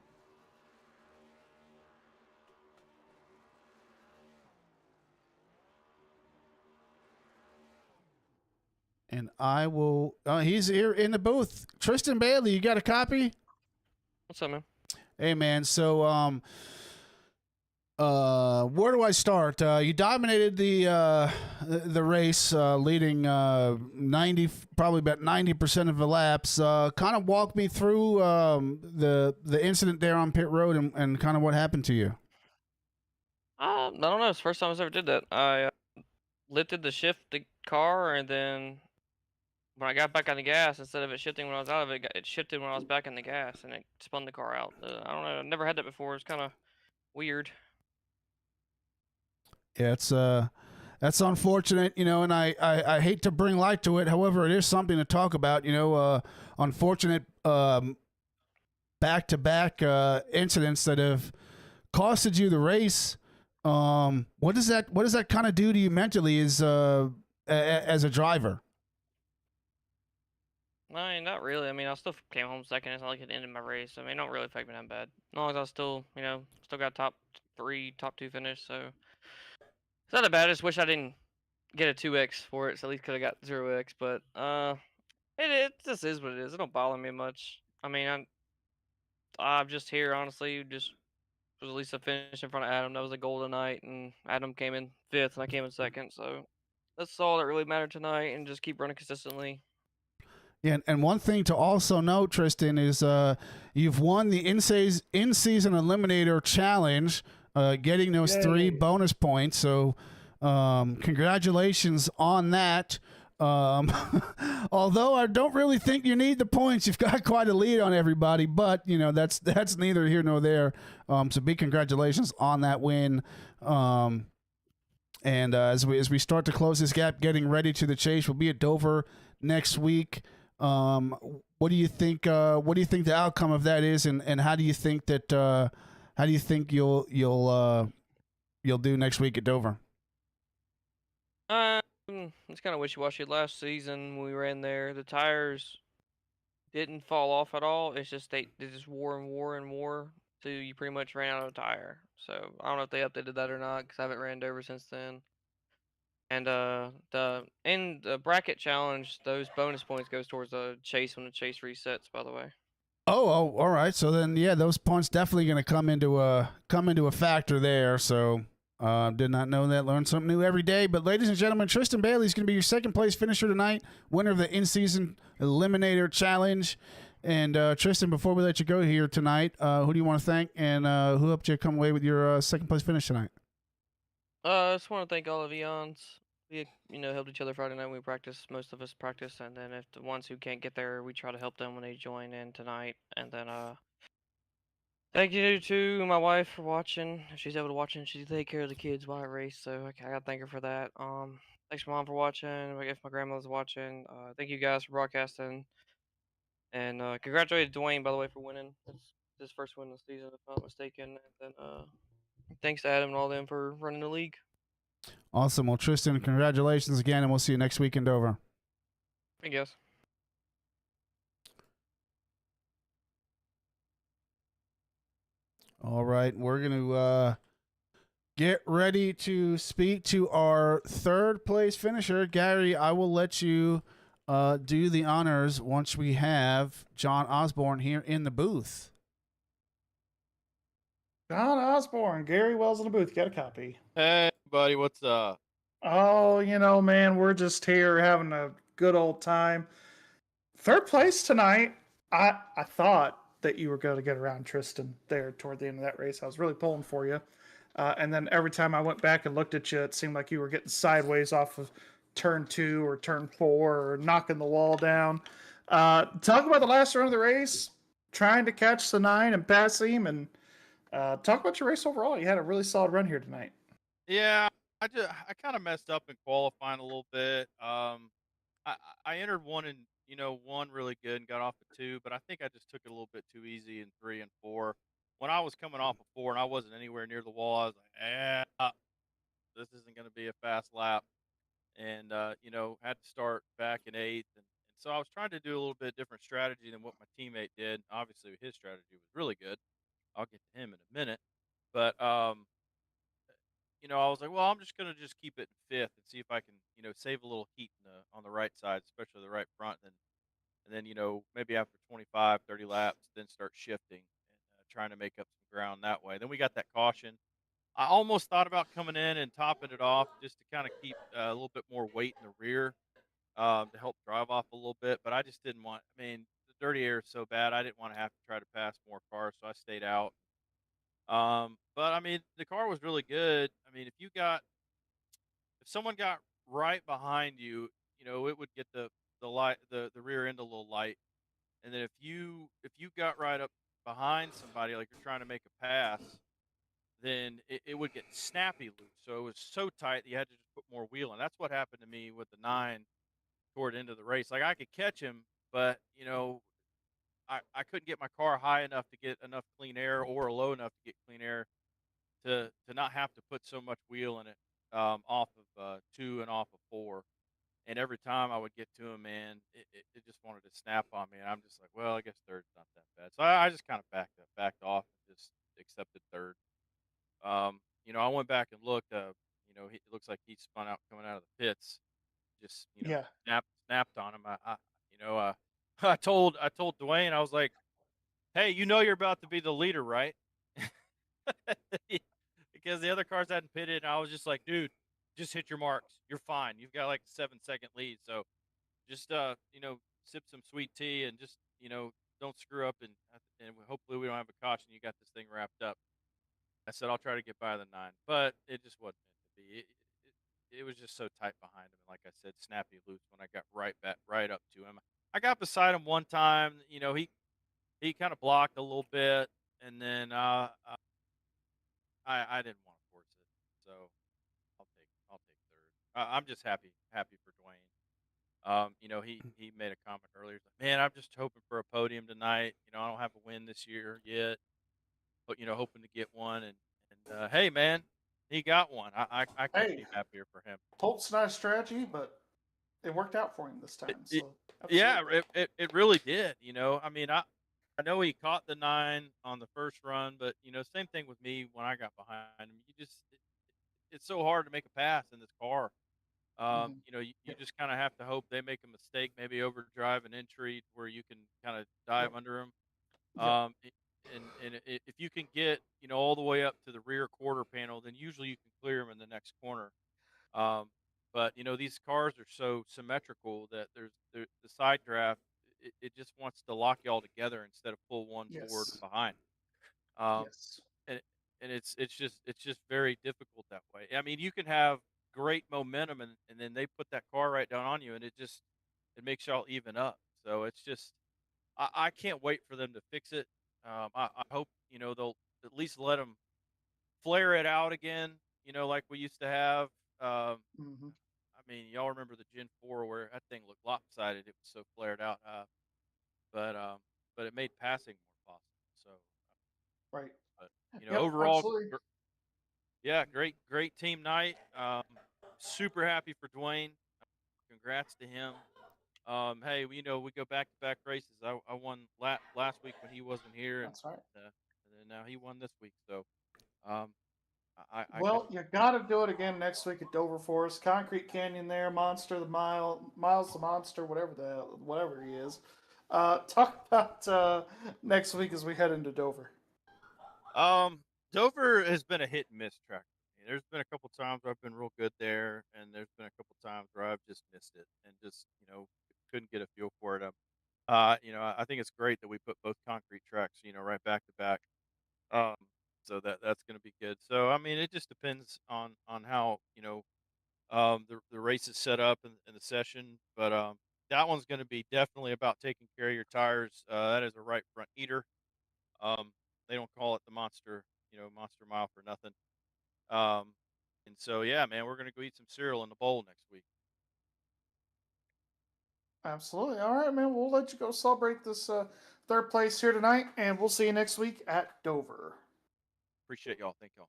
And I will, he's here in the booth. Tristan Bailey, you got a copy? What's up, man? Hey, man. So, where do I start? You dominated the race, leading 90, probably about 90% of the laps. Kind of walk me through the incident there on pit road and kind of what happened to you. I don't know. It's the first time I ever did that. I lifted the car, and then when I got back on the gas, instead of it shifting when I was out of it, it shifted when I was back in the gas, and it spun the car out. I don't know. I've never had that before. It's kind of weird. Yeah, that's unfortunate, and I hate to bring light to it. However, it is something to talk about, unfortunate back-to-back incidents that have costed you the race. What does that kind of do to you mentally as a driver? I mean, not really. I mean, I still came home second. It's not like it ended my race. I mean, it don't really affect me that bad. As long as I still got top 2 finish, so it's not that bad. I just wish I didn't get a 2x for it, so at least could have got 0x. But it just is what it is. It don't bother me much. I mean, I'm just here honestly. Just was at least a finish in front of Adam. That was a goal tonight, and Adam came in 5th, and I came in 2nd. So that's all that really mattered tonight, and just keep running consistently. Yeah, and one thing to also note, Tristan, is you've won the in-season Eliminator Challenge, getting those 3 bonus points. So congratulations on that. Although I don't really think you need the points. You've got quite a lead on everybody, but that's neither here nor there. So big congratulations on that win. And as we start to close this gap, getting ready to the chase, we'll be at Dover next week. What do you think the outcome of that is, and how do you think you'll do next week at Dover? It's kind of wishy-washy. Last season when we ran there, the tires didn't fall off at all. It's just they just wore and wore and wore till you pretty much ran out of tire. So I don't know if they updated that or not, because I haven't ran Dover since then. And the bracket challenge, those bonus points goes towards the chase when the chase resets, by the way. Oh, all right. So then, yeah, those points definitely going to come into a factor there. So did not know that. Learn something new every day. But ladies and gentlemen, Tristan Bailey is going to be your second place finisher tonight, winner of the in-season Eliminator Challenge. And Tristan, before we let you go here tonight, who do you want to thank, and who helped you come away with your second place finish tonight? I just want to thank all of Eons. We helped each other Friday night. We practiced. Most of us practice, and then if the ones who can't get there, we try to help them when they join in tonight. And then thank you to my wife for watching. If she's able to watch, and she take care of the kids while I race, so I gotta thank her for that. Thanks mom for watching. If my grandmother's watching, thank you guys for broadcasting. And congratulated Dwayne, by the way, for winning. It's his first win of the season, if I'm not mistaken. And then thanks to Adam and all them for running the league. Awesome. Well, Tristan, congratulations again, and we'll see you next week in Dover. I guess. All right, we're going to get ready to speak to our third place finisher. Gary, I will let you do the honors once we have John Osborne here in the booth. John Osborne, Gary Wells in the booth. Get a copy. Hey, buddy, what's up? Oh, man, we're just here having a good old time. Third place tonight. I thought that you were going to get around Tristan there toward the end of that race. I was really pulling for you. And then every time I went back and looked at you, it seemed like you were getting sideways off of turn 2 or turn 4 or knocking the wall down. Talk about the last run of the race, trying to catch the 9 and pass him, and talk about your race overall. You had a really solid run here tonight. Yeah, I kind of messed up in qualifying a little bit. I entered one really good and got off at 2, but I think I just took it a little bit too easy in 3 and 4. When I was coming off of 4 and I wasn't anywhere near the wall, I was like, yeah, this isn't going to be a fast lap. And, had to start back in 8th. And so I was trying to do a little bit different strategy than what my teammate did. Obviously, his strategy was really good. I'll get to him in a minute. But, I was like, well, I'm just going to just keep it in 5th and see if I can, save a little heat on the right side, especially the right front. And then, maybe after 25, 30 laps, then start shifting and trying to make up some ground that way. Then we got that caution. I almost thought about coming in and topping it off just to kind of keep a little bit more weight in the rear to help drive off a little bit. But I just didn't want, the dirty air is so bad. I didn't want to have to try to pass more cars. So I stayed out. But the car was really good. If someone got right behind you, it would get the light, the rear end a little light. And then if you got right up behind somebody, like you're trying to make a pass, then it would get snappy loose. So it was so tight that you had to just put more wheel in. That's what happened to me with the 9 toward the end of the race. Like I could catch him, but I couldn't get my car high enough to get enough clean air or low enough to get clean air to not have to put so much wheel in it off of 2 and off of 4. And every time I would get to him, man, it just wanted to snap on me. And I'm just like, well, I guess third's not that bad. So I just kind of backed off and just accepted third. I went back and looked. It looks like he spun out coming out of the pits. Just Yeah. snapped on him. I told Dwayne, I was like, hey, you're about to be the leader, right? Because the other cars hadn't pitted, and I was just like, dude, just hit your marks. You're fine. You've got like a 7-second lead, so just sip some sweet tea and just don't screw up, and hopefully we don't have a caution. You got this thing wrapped up. I said I'll try to get by the 9, but it just wasn't meant to be. It was just so tight behind him, and like I said, snappy loose when I got right up to him. I got beside him one time. He kind of blocked a little bit, and then I didn't want to force it, so I'll take third. I'm just happy for Dwayne. He made a comment earlier. He's like, man, I'm just hoping for a podium tonight. I don't have a win this year yet, but hoping to get one. And hey, man, he got one. I couldn't be happier for him. Polk's not a strategy, but it worked out for him this time. Yeah, it really did. I know he caught the 9 on the first run, but same thing with me when I got behind him. It's so hard to make a pass in this car. You just kind of have to hope they make a mistake, maybe overdrive an entry where you can kind of dive under them. And if you can get all the way up to the rear quarter panel, then usually you can clear them in the next corner. But these cars are so symmetrical that the side draft it just wants to lock you all together instead of pull one forward or behind. Yes. And it's just very difficult that way. You can have great momentum and then they put that car right down on you and it makes y'all even up. So it's just I can't wait for them to fix it. I hope they'll at least let them flare it out again. Like we used to have. Y'all remember the Gen 4 where that thing looked lopsided. It was so flared out. But it made passing more possible. So right. But overall, great team night. Super happy for Dwayne. Congrats to him. Hey, we go back-to-back races. I won last week when he wasn't here. That's right. And then now he won this week. So, Well, you got to do it again next week at Dover Forest, Concrete Canyon. There, Monster the Miles the Monster, whatever he is. Talk about next week as we head into Dover. Dover has been a hit and miss track for me. There's been a couple times where I've been real good there, and there's been a couple times where I've just missed it and just couldn't get a feel for it. I think it's great that we put both concrete tracks right back to back. So that's going to be good. So I mean, it just depends on how the race is set up in the session, but that one's going to be definitely about taking care of your tires. That is a right front heater. They don't call it the monster mile for nothing. And so yeah, man, we're going to go eat some cereal in the bowl next week. Absolutely. All right, man. We'll let you go celebrate this third place here tonight, and we'll see you next week at Dover. Appreciate y'all. Thank y'all.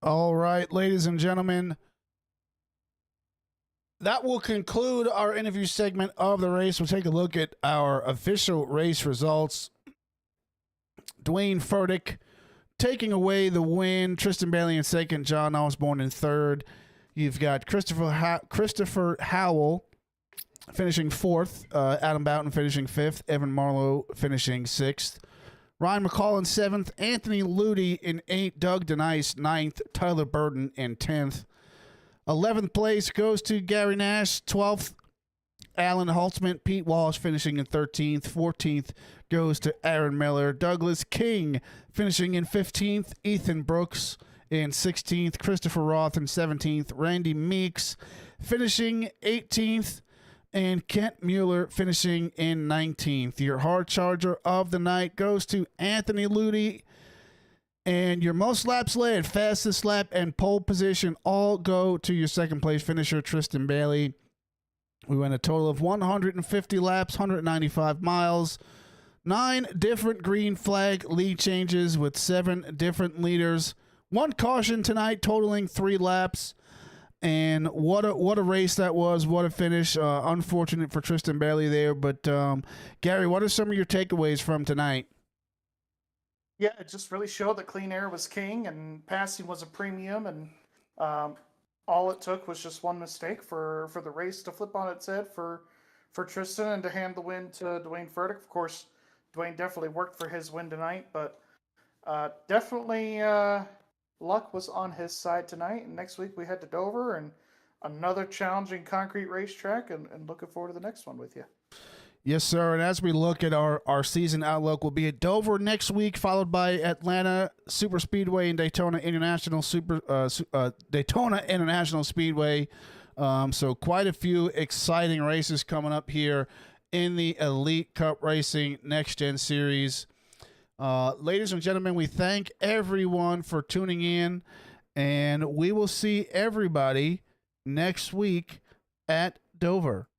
All right, ladies and gentlemen, that will conclude our interview segment of the race. We'll take a look at our official race results. Dwayne Furtick taking away the win. Tristan Bailey in second. John Osborne in third. You've got Christopher Howell finishing fourth. Adam Boughton finishing fifth. Evan Marlowe finishing sixth. Ryan McCall in seventh. Anthony Ludy in eighth. Doug Denise ninth. Tyler Burton in 10th. 11th place goes to Gary Nash. 12th, Alan Holtzman. Pete Walsh finishing in 13th. 14th goes to Aaron Miller. Douglas King finishing in 15th. Ethan Brooks in 16th. Christopher Roth in 17th. Randy Meeks finishing 18th. And Kent Mueller finishing in 19th. Your hard charger of the night goes to Anthony Ludy. And your most laps led, fastest lap, and pole position all go to your second place finisher, Tristan Bailey. We went a total of 150 laps, 195 miles, 9 different green flag lead changes with 7 different leaders. 1 caution tonight, totaling 3 laps. And what a race that was. What a finish. Unfortunate for Tristan Bailey there. But, Gary, what are some of your takeaways from tonight? Yeah, it just really showed that clean air was king and passing was a premium, and all it took was just one mistake for the race to flip on its head for Tristan and to hand the win to Dwayne Furtick. Of course, Dwayne definitely worked for his win tonight, but definitely luck was on his side tonight. And next week we head to Dover and another challenging concrete racetrack, and looking forward to the next one with you. Yes, sir. And as we look at our season outlook, we'll be at Dover next week, followed by Atlanta Super Speedway and Daytona International Speedway. So quite a few exciting races coming up here in the Elite Cup Racing NextGen Series. Ladies and gentlemen, we thank everyone for tuning in, and we will see everybody next week at Dover.